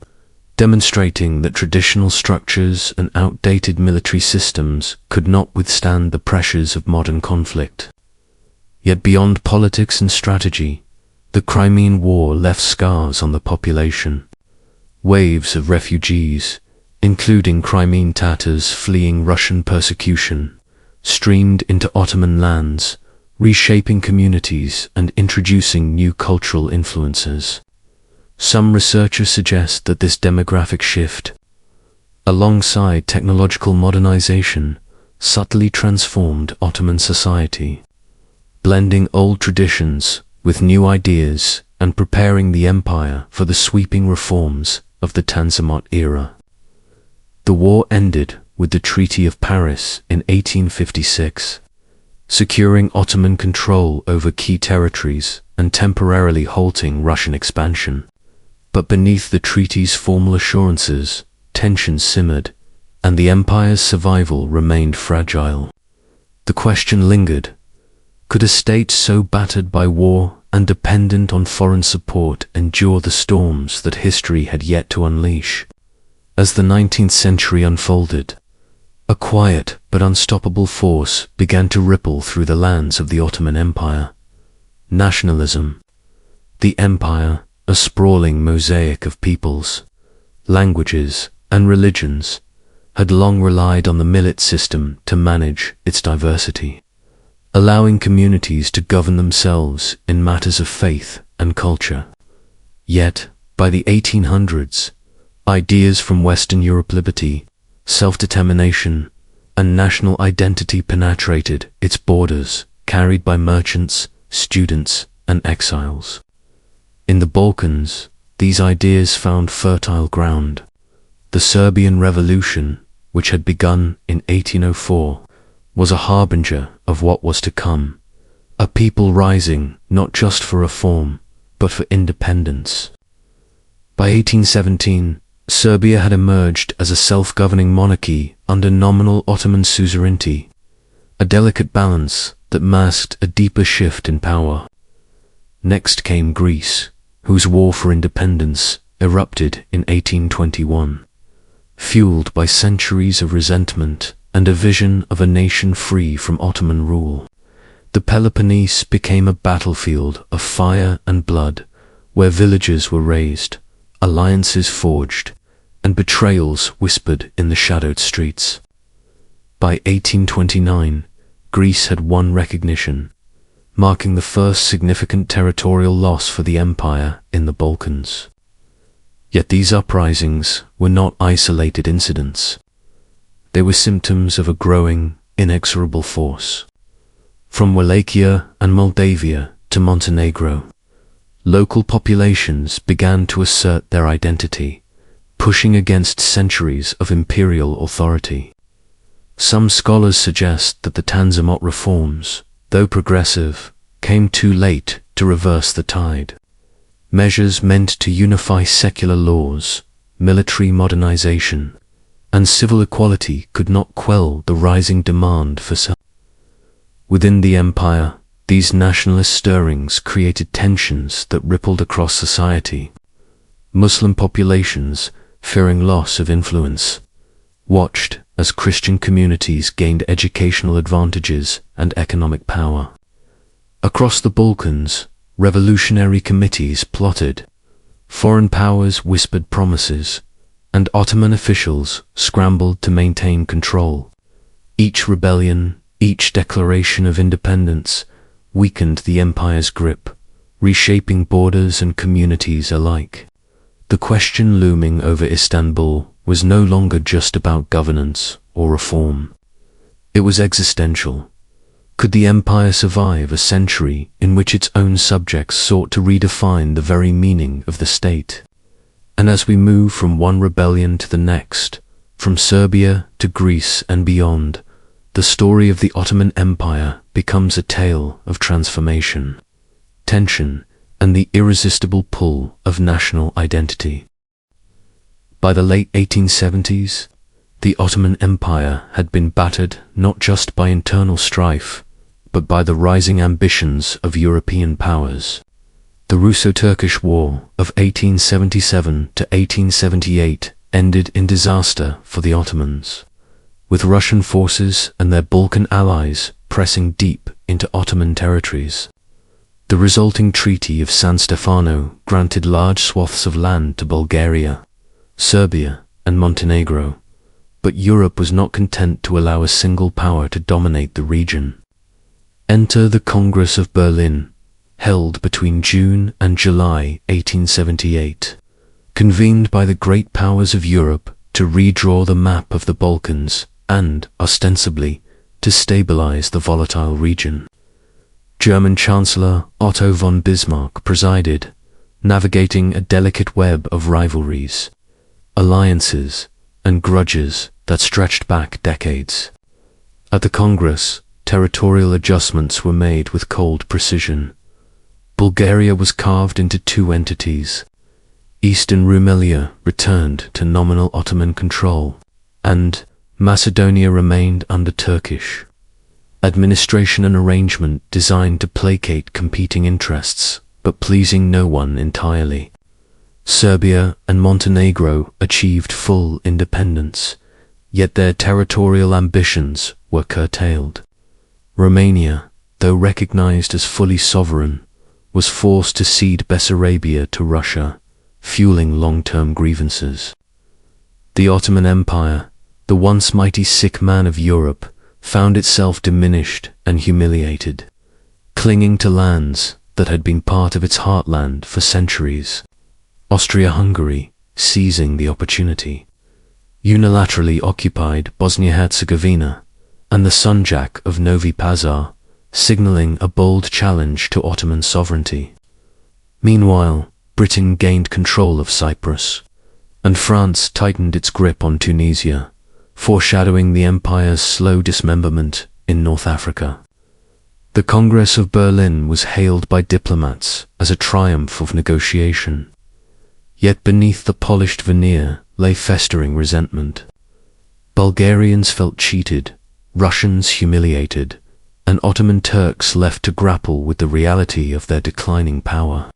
demonstrating that traditional structures and outdated military systems could not withstand the pressures of modern conflict. Yet beyond politics and strategy, the Crimean War left scars on the population. Waves of refugees, including Crimean Tatars fleeing Russian persecution, streamed into Ottoman lands, reshaping communities and introducing new cultural influences. Some researchers suggest that this demographic shift, alongside technological modernization, subtly transformed Ottoman society, blending old traditions with new ideas and preparing the empire for the sweeping reforms of the Tanzimat era. The war ended with the Treaty of Paris in 1856, securing Ottoman control over key territories and temporarily halting Russian expansion. But beneath the treaty's formal assurances, tensions simmered, and the empire's survival remained fragile. The question lingered: could a state so battered by war and dependent on foreign support endure the storms that history had yet to unleash? As the 19th century unfolded, a quiet but unstoppable force began to ripple through the lands of the Ottoman Empire. Nationalism. The empire, a sprawling mosaic of peoples, languages, and religions, had long relied on the millet system to manage its diversity, allowing communities to govern themselves in matters of faith and culture. Yet, by the 1800s, ideas from Western Europe, liberty, self-determination, and national identity penetrated its borders, carried by merchants, students, and exiles. In the Balkans, these ideas found fertile ground. The Serbian Revolution, which had begun in 1804, was a harbinger of what was to come, a people rising not just for reform, but for independence. By 1817, Serbia had emerged as a self-governing monarchy under nominal Ottoman suzerainty, a delicate balance that masked a deeper shift in power. Next came Greece, whose war for independence erupted in 1821, fueled by centuries of resentment and a vision of a nation free from Ottoman rule. The Peloponnese became a battlefield of fire and blood, where villages were razed, alliances forged, and betrayals whispered in the shadowed streets. By 1829, Greece had won recognition, marking the first significant territorial loss for the empire in the Balkans. Yet these uprisings were not isolated incidents. They were symptoms of a growing, inexorable force. From Wallachia and Moldavia to Montenegro, local populations began to assert their identity, pushing against centuries of imperial authority. Some scholars suggest that the Tanzimat reforms, though progressive, came too late to reverse the tide. Measures meant to unify secular laws, military modernization, and civil equality could not quell the rising demand for self. Within the empire, these nationalist stirrings created tensions that rippled across society. Muslim populations, fearing loss of influence, watched as Christian communities gained educational advantages and economic power. Across the Balkans, revolutionary committees plotted, foreign powers whispered promises, and Ottoman officials scrambled to maintain control. Each rebellion, each declaration of independence, weakened the empire's grip, reshaping borders and communities alike. The question looming over Istanbul was no longer just about governance or reform. It was existential. Could the empire survive a century in which its own subjects sought to redefine the very meaning of the state? And as we move from one rebellion to the next, from Serbia to Greece and beyond, the story of the Ottoman Empire becomes a tale of transformation, tension, and the irresistible pull of national identity. By the late 1870s, the Ottoman Empire had been battered not just by internal strife, but by the rising ambitions of European powers. The Russo-Turkish War of 1877 to 1878 ended in disaster for the Ottomans, with Russian forces and their Balkan allies pressing deep into Ottoman territories. The resulting Treaty of San Stefano granted large swaths of land to Bulgaria, Serbia, and Montenegro, but Europe was not content to allow a single power to dominate the region. Enter the Congress of Berlin, held between June and July 1878, convened by the great powers of Europe to redraw the map of the Balkans and, ostensibly, to stabilize the volatile region. German Chancellor Otto von Bismarck presided, navigating a delicate web of rivalries, alliances, and grudges that stretched back decades. At the Congress, territorial adjustments were made with cold precision. Bulgaria was carved into two entities. Eastern Rumelia returned to nominal Ottoman control, and Macedonia remained under Turkish administration, an arrangement designed to placate competing interests, but pleasing no one entirely. Serbia and Montenegro achieved full independence, yet their territorial ambitions were curtailed. Romania, though recognized as fully sovereign, was forced to cede Bessarabia to Russia, fueling long-term grievances. The Ottoman Empire, the once mighty sick man of Europe, found itself diminished and humiliated, clinging to lands that had been part of its heartland for centuries. Austria-Hungary, seizing the opportunity, unilaterally occupied Bosnia-Herzegovina and the Sanjak of Novi Pazar, signaling a bold challenge to Ottoman sovereignty. Meanwhile, Britain gained control of Cyprus, and France tightened its grip on Tunisia, foreshadowing the empire's slow dismemberment in North Africa. The Congress of Berlin was hailed by diplomats as a triumph of negotiation. Yet beneath the polished veneer lay festering resentment. Bulgarians felt cheated, Russians humiliated, and Ottoman Turks left to grapple with the reality of their declining power.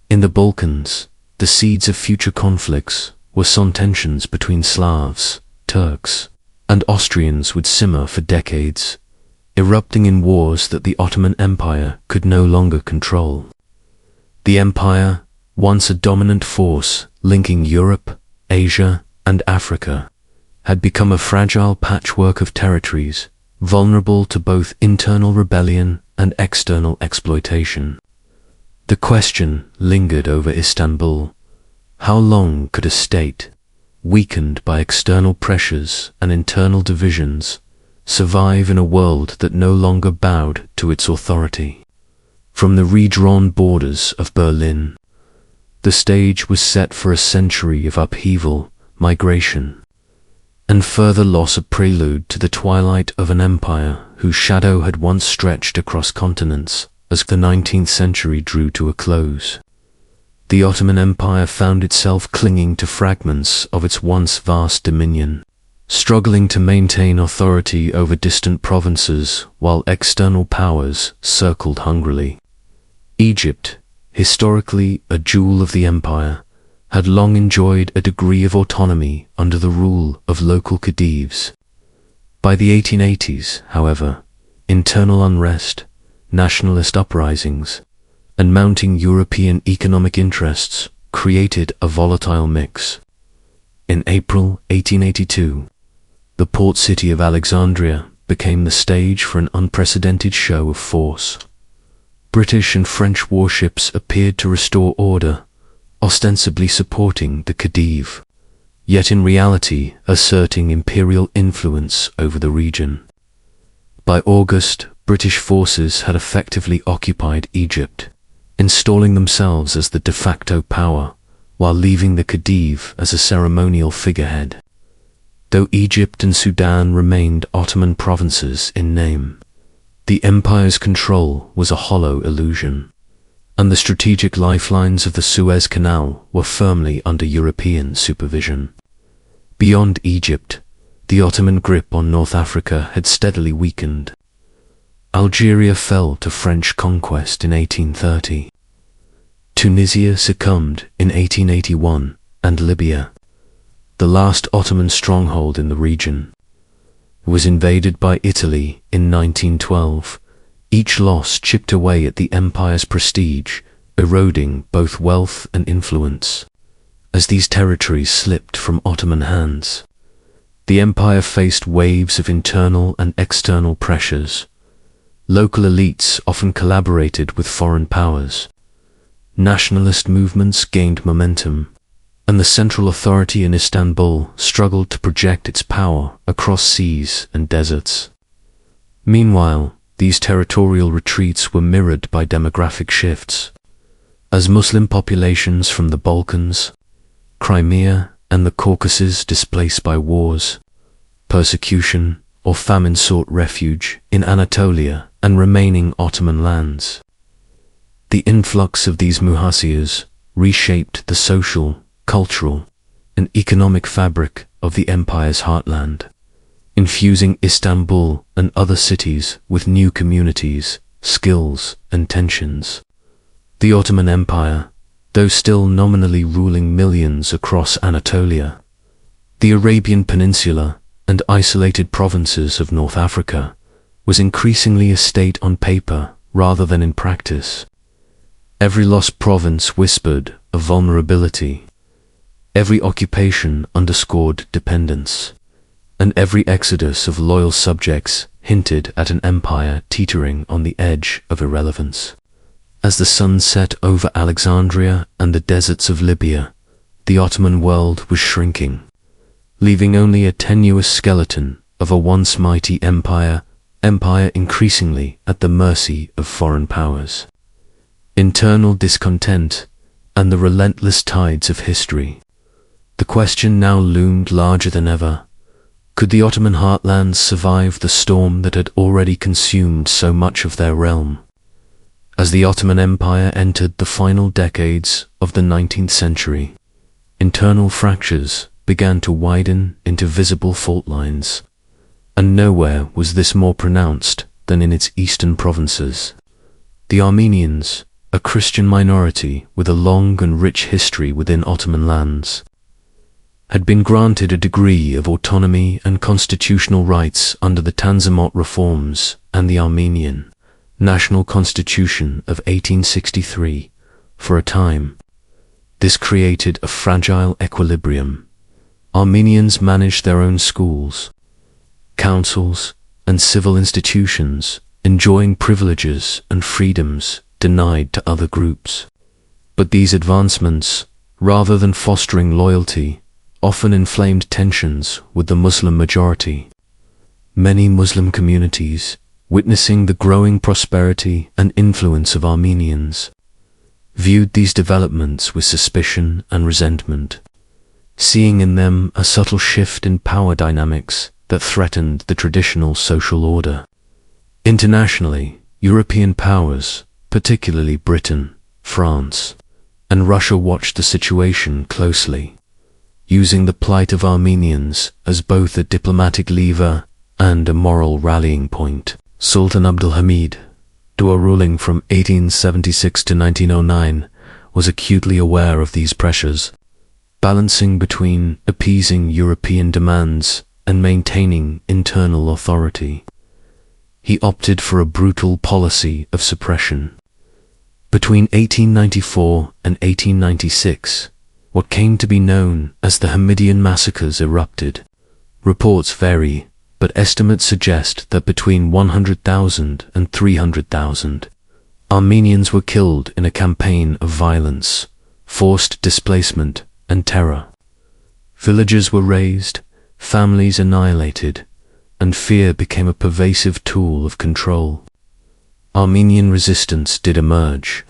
In the Balkans, the seeds of future conflicts were tensions between Slavs, Turks, and Austrians would simmer for decades, erupting in wars that the Ottoman Empire could no longer control. The empire, once a dominant force linking Europe, Asia, and Africa, had become a fragile patchwork of territories, vulnerable to both internal rebellion and external exploitation. The question lingered over Istanbul: how long could a state, weakened by external pressures and internal divisions, survive in a world that no longer bowed to its authority? From the redrawn borders of Berlin, the stage was set for a century of upheaval, migration, and further loss, a prelude to the twilight of an empire whose shadow had once stretched across continents as the 19th century drew to a close. The Ottoman Empire found itself clinging to fragments of its once vast dominion, struggling to maintain authority over distant provinces while external powers circled hungrily. Egypt, historically a jewel of the empire, had long enjoyed a degree of autonomy under the rule of local khedives. By the 1880s, however, internal unrest, nationalist uprisings, and mounting European economic interests created a volatile mix. In April 1882, the port city of Alexandria became the stage for an unprecedented show of force. British and French warships appeared to restore order, ostensibly supporting the Khedive, yet in reality asserting imperial influence over the region. By August, British forces had effectively occupied Egypt, installing themselves as the de facto power, while leaving the Khedive as a ceremonial figurehead. Though Egypt and Sudan remained Ottoman provinces in name, the empire's control was a hollow illusion, and the strategic lifelines of the Suez Canal were firmly under European supervision. Beyond Egypt, the Ottoman grip on North Africa had steadily weakened. Algeria fell to French conquest in 1830. Tunisia succumbed in 1881, and Libya, the last Ottoman stronghold in the region, was invaded by Italy in 1912. Each loss chipped away at the empire's prestige, eroding both wealth and influence. As these territories slipped from Ottoman hands, the empire faced waves of internal and external pressures. Local elites often collaborated with foreign powers. Nationalist movements gained momentum, and the central authority in Istanbul struggled to project its power across seas and deserts. Meanwhile, these territorial retreats were mirrored by demographic shifts. As Muslim populations from the Balkans, Crimea, and the Caucasus displaced by wars, persecution, or famine sought refuge in Anatolia and remaining Ottoman lands. The influx of these muhasiyas reshaped the social, cultural, and economic fabric of the empire's heartland, infusing Istanbul and other cities with new communities, skills, and tensions. The Ottoman Empire, though still nominally ruling millions across Anatolia, the Arabian Peninsula, and isolated provinces of North Africa, was increasingly a state on paper rather than in practice. Every lost province whispered of vulnerability, every occupation underscored dependence, and every exodus of loyal subjects hinted at an empire teetering on the edge of irrelevance. As the sun set over Alexandria and the deserts of Libya, the Ottoman world was shrinking, leaving only a tenuous skeleton of a once mighty empire increasingly at the mercy of foreign powers. Internal discontent and the relentless tides of history. The question now loomed larger than ever. Could the Ottoman heartlands survive the storm that had already consumed so much of their realm? As the Ottoman Empire entered the final decades of the 19th century, internal fractures began to widen into visible fault lines, and nowhere was this more pronounced than in its eastern provinces. The Armenians, a Christian minority with a long and rich history within Ottoman lands, had been granted a degree of autonomy and constitutional rights under the Tanzimat reforms and the Armenian National Constitution of 1863 for a time. This created a fragile equilibrium. Armenians managed their own schools, councils, and civil institutions, enjoying privileges and freedoms denied to other groups. But these advancements, rather than fostering loyalty, often inflamed tensions with the Muslim majority. Many Muslim communities, witnessing the growing prosperity and influence of Armenians, viewed these developments with suspicion and resentment, seeing in them a subtle shift in power dynamics that threatened the traditional social order. Internationally, European powers, particularly Britain, France, and Russia, watched the situation closely, using the plight of Armenians as both a diplomatic lever and a moral rallying point. Sultan Abdulhamid, dual ruling from 1876 to 1909, was acutely aware of these pressures, balancing between appeasing European demands and maintaining internal authority. He opted for a brutal policy of suppression. Between 1894 and 1896, what came to be known as the Hamidian massacres erupted. Reports vary, but estimates suggest that between 100,000 and 300,000 Armenians were killed in a campaign of violence, forced displacement, and terror. Villages were razed, families annihilated, and fear became a pervasive tool of control. Armenian resistance did emerge,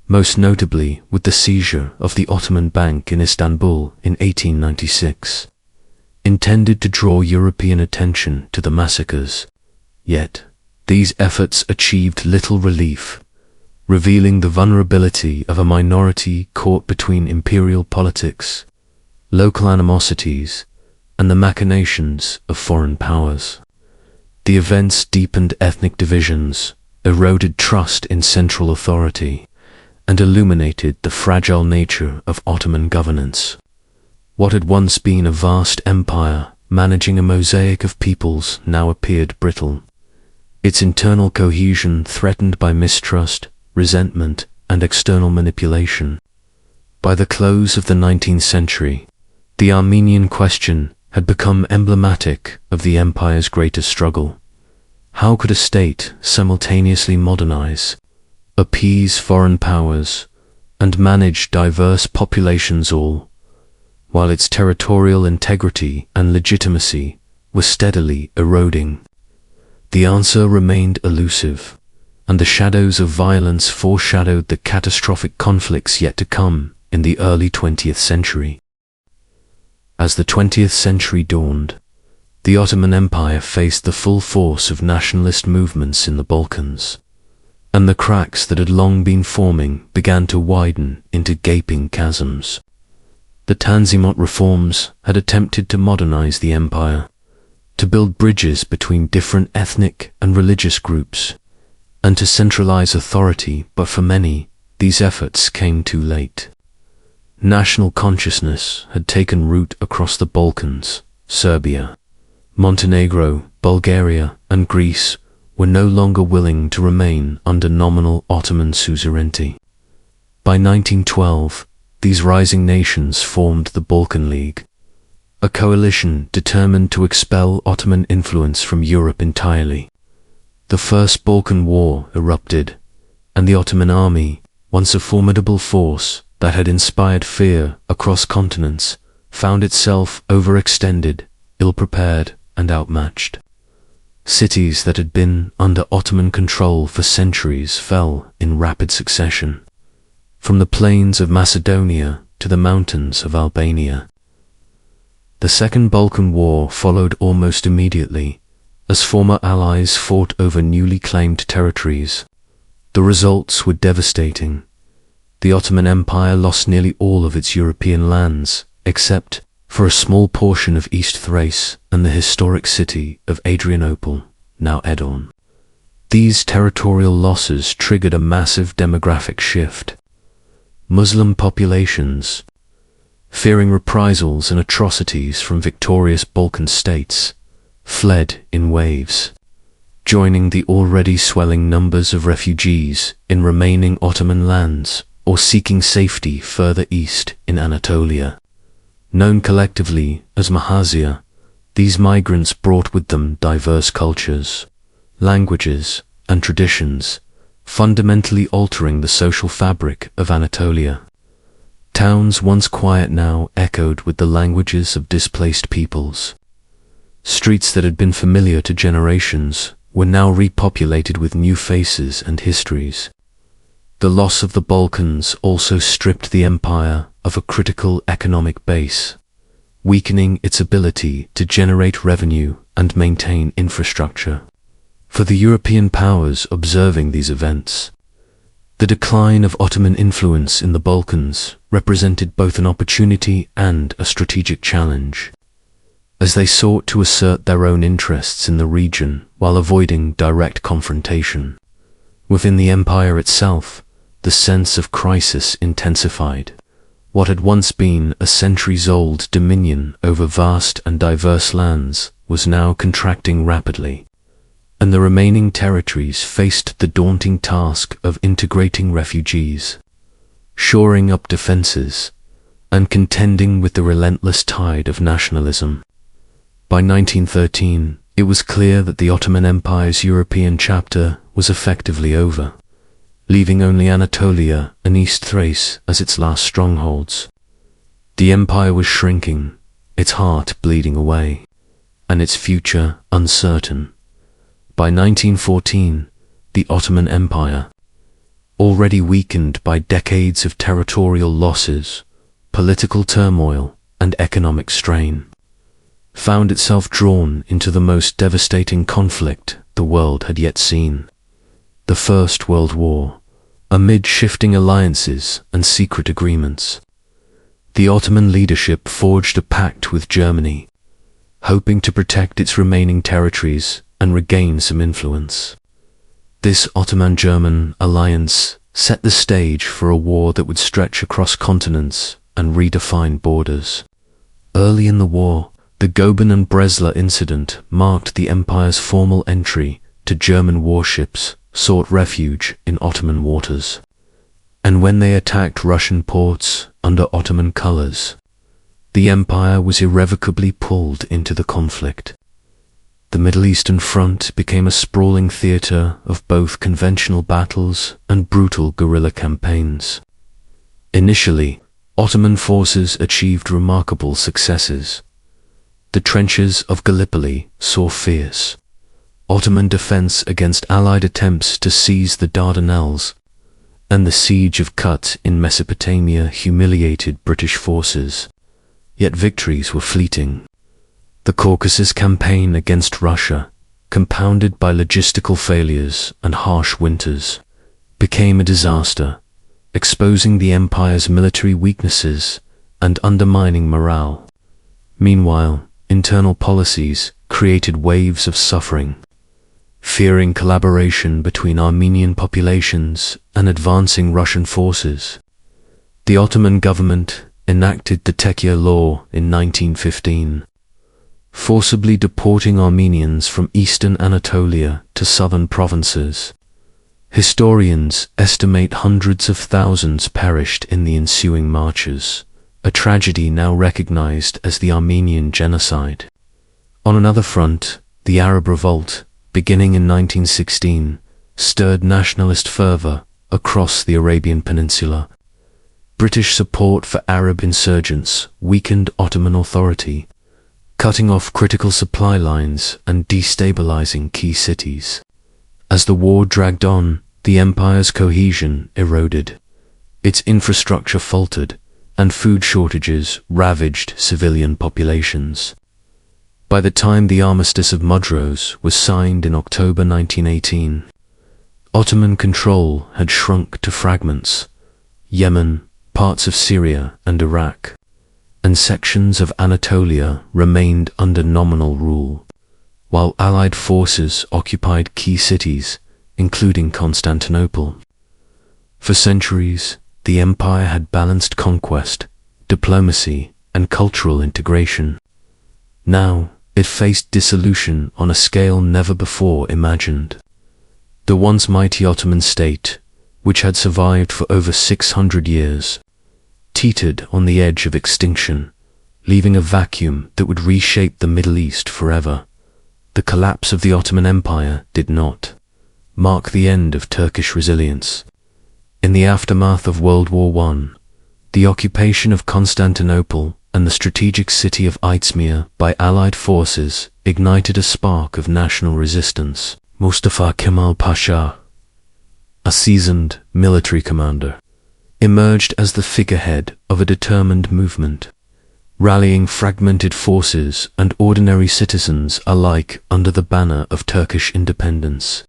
most notably with the seizure of the Ottoman Bank in Istanbul in 1896, intended to draw European attention to the massacres. Yet, these efforts achieved little relief, revealing the vulnerability of a minority caught between imperial politics, local animosities, and the machinations of foreign powers. The events deepened ethnic divisions, eroded trust in central authority, and illuminated the fragile nature of Ottoman governance. What had once been a vast empire managing a mosaic of peoples now appeared brittle, its internal cohesion threatened by mistrust, resentment, and external manipulation. By the close of the 19th century, the Armenian question had become emblematic of the empire's greatest struggle. How could a state simultaneously modernize, appease foreign powers, and manage diverse populations all, while its territorial integrity and legitimacy were steadily eroding? The answer remained elusive, and the shadows of violence foreshadowed the catastrophic conflicts yet to come in the early 20th century. As the 20th century dawned, the Ottoman Empire faced the full force of nationalist movements in the Balkans, and the cracks that had long been forming began to widen into gaping chasms. The Tanzimat reforms had attempted to modernize the empire, to build bridges between different ethnic and religious groups, and to centralize authority, but for many, these efforts came too late. National consciousness had taken root across the Balkans. Serbia, Montenegro, Bulgaria, and Greece were no longer willing to remain under nominal Ottoman suzerainty. By 1912, these rising nations formed the Balkan League, a coalition determined to expel Ottoman influence from Europe entirely. The First Balkan War erupted, and the Ottoman army, once a formidable force that had inspired fear across continents, found itself overextended, ill-prepared, and outmatched. Cities that had been under Ottoman control for centuries fell in rapid succession, from the plains of Macedonia to the mountains of Albania. The Second Balkan War followed almost immediately, as former allies fought over newly claimed territories. The results were devastating. The Ottoman Empire lost nearly all of its European lands, except for a small portion of East Thrace and the historic city of Adrianople, now Edon. These territorial losses triggered a massive demographic shift. Muslim populations, fearing reprisals and atrocities from victorious Balkan states, fled in waves, joining the already swelling numbers of refugees in remaining Ottoman lands or seeking safety further east in Anatolia. Known collectively as Mahazia, these migrants brought with them diverse cultures, languages, and traditions, fundamentally altering the social fabric of Anatolia. Towns once quiet now echoed with the languages of displaced peoples. Streets that had been familiar to generations were now repopulated with new faces and histories. The loss of the Balkans also stripped the empire of a critical economic base, weakening its ability to generate revenue and maintain infrastructure. For the European powers observing these events, the decline of Ottoman influence in the Balkans represented both an opportunity and a strategic challenge, as they sought to assert their own interests in the region while avoiding direct confrontation. Within the empire itself, the sense of crisis intensified. What had once been a centuries-old dominion over vast and diverse lands was now contracting rapidly, and the remaining territories faced the daunting task of integrating refugees, shoring up defenses, and contending with the relentless tide of nationalism. By 1913, it was clear that the Ottoman Empire's European chapter was effectively over, leaving only Anatolia and East Thrace as its last strongholds. The empire was shrinking, its heart bleeding away, and its future uncertain. By 1914, the Ottoman Empire, already weakened by decades of territorial losses, political turmoil, and economic strain, found itself drawn into the most devastating conflict the world had yet seen, the First World War. Amid shifting alliances and secret agreements, the Ottoman leadership forged a pact with Germany, hoping to protect its remaining territories and regain some influence. This Ottoman-German alliance set the stage for a war that would stretch across continents and redefine borders. Early in the war, the Goben and Breslau incident marked the empire's formal entry to German warships sought refuge in Ottoman waters, and when they attacked Russian ports under Ottoman colors, the empire was irrevocably pulled into the conflict. The Middle Eastern front became a sprawling theater of both conventional battles and brutal guerrilla campaigns. Initially, Ottoman forces achieved remarkable successes. The trenches of Gallipoli saw fierce Ottoman defense against Allied attempts to seize the Dardanelles, and the siege of Kut in Mesopotamia humiliated British forces, yet victories were fleeting. The Caucasus campaign against Russia, compounded by logistical failures and harsh winters, became a disaster, exposing the empire's military weaknesses and undermining morale. Meanwhile, internal policies created waves of suffering. Fearing collaboration between Armenian populations and advancing Russian forces, the Ottoman government enacted the Tekke Law in 1915, forcibly deporting Armenians from eastern Anatolia to southern provinces. Historians estimate hundreds of thousands perished in the ensuing marches, a tragedy now recognized as the Armenian genocide. On another front, the Arab Revolt, beginning in 1916, stirred nationalist fervor across the Arabian Peninsula. British support for Arab insurgents weakened Ottoman authority, cutting off critical supply lines and destabilizing key cities. As the war dragged on, the empire's cohesion eroded, its infrastructure faltered, and food shortages ravaged civilian populations. By the time the Armistice of Mudros was signed in October 1918, Ottoman control had shrunk to fragments: Yemen, parts of Syria and Iraq, and sections of Anatolia remained under nominal rule, while Allied forces occupied key cities, including Constantinople. For centuries, the empire had balanced conquest, diplomacy, and cultural integration. Now, it faced dissolution on a scale never before imagined. The once mighty Ottoman state, which had survived for over 600 years, teetered on the edge of extinction, leaving a vacuum that would reshape the Middle East forever. The collapse of the Ottoman Empire did not mark the end of Turkish resilience. In the aftermath of World War I, the occupation of Constantinople and the strategic city of Izmir by Allied forces ignited a spark of national resistance. Mustafa Kemal Pasha, a seasoned military commander, emerged as the figurehead of a determined movement, rallying fragmented forces and ordinary citizens alike under the banner of Turkish independence.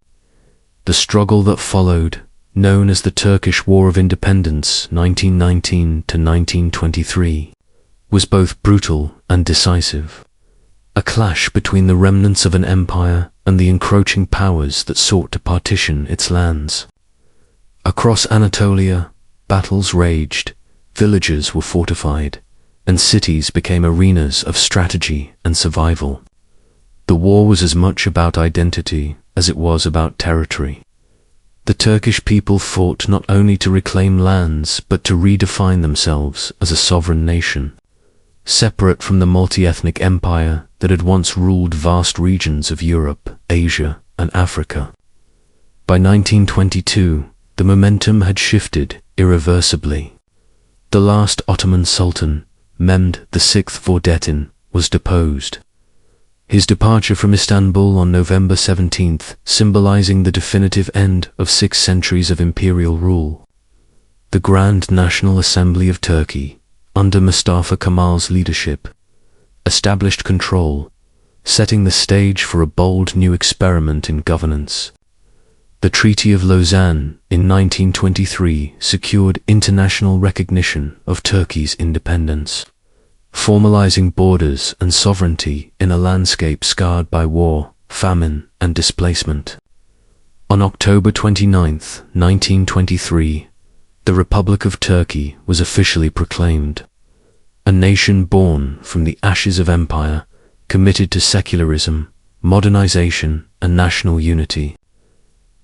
The struggle that followed, known as the Turkish War of Independence 1919 to 1923, was both brutal and decisive, a clash between the remnants of an empire and the encroaching powers that sought to partition its lands. Across Anatolia, battles raged, villages were fortified, and cities became arenas of strategy and survival. The war was as much about identity as it was about territory. The Turkish people fought not only to reclaim lands, but to redefine themselves as a sovereign nation, separate from the multi-ethnic empire that had once ruled vast regions of Europe, Asia, and Africa. By 1922, the momentum had shifted irreversibly. The last Ottoman Sultan, Mehmed VI Vahdettin, was deposed. His departure from Istanbul on November 17th, symbolizing the definitive end of 6 centuries of imperial rule. The Grand National Assembly of Turkey, under Mustafa Kemal's leadership, established control, setting the stage for a bold new experiment in governance. The Treaty of Lausanne in 1923 secured international recognition of Turkey's independence, formalizing borders and sovereignty in a landscape scarred by war, famine, and displacement. On October 29, 1923, the Republic of Turkey was officially proclaimed, a nation born from the ashes of empire, committed to secularism, modernization, and national unity.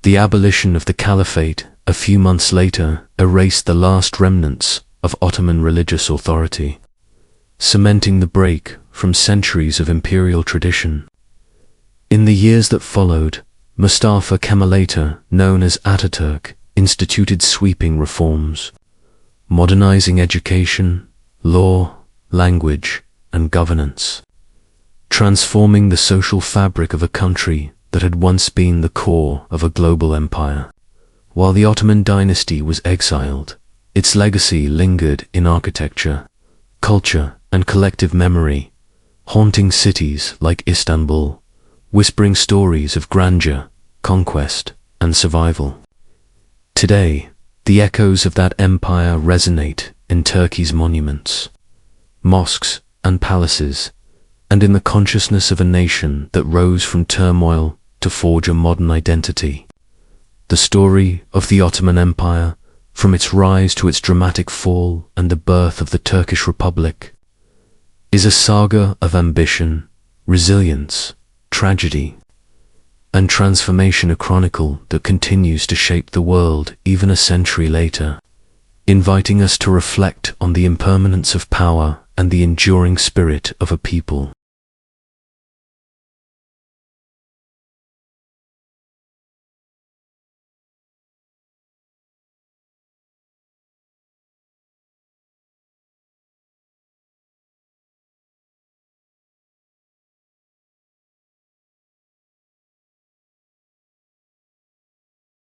The abolition of the Caliphate a few months later erased the last remnants of Ottoman religious authority, cementing the break from centuries of imperial tradition. In the years that followed, Mustafa Kemal, later known as Ataturk, instituted sweeping reforms, modernizing education, law, language, and governance, transforming the social fabric of a country that had once been the core of a global empire. While the Ottoman dynasty was exiled, its legacy lingered in architecture, culture, and collective memory, haunting cities like Istanbul, whispering stories of grandeur, conquest, and survival. Today, the echoes of that empire resonate in Turkey's monuments, mosques, and palaces, and in the consciousness of a nation that rose from turmoil to forge a modern identity. The story of the Ottoman Empire, from its rise to its dramatic fall and the birth of the Turkish Republic, is a saga of ambition, resilience, tragedy, and transformation, a chronicle that continues to shape the world even a century later, inviting us to reflect on the impermanence of power and the enduring spirit of a people.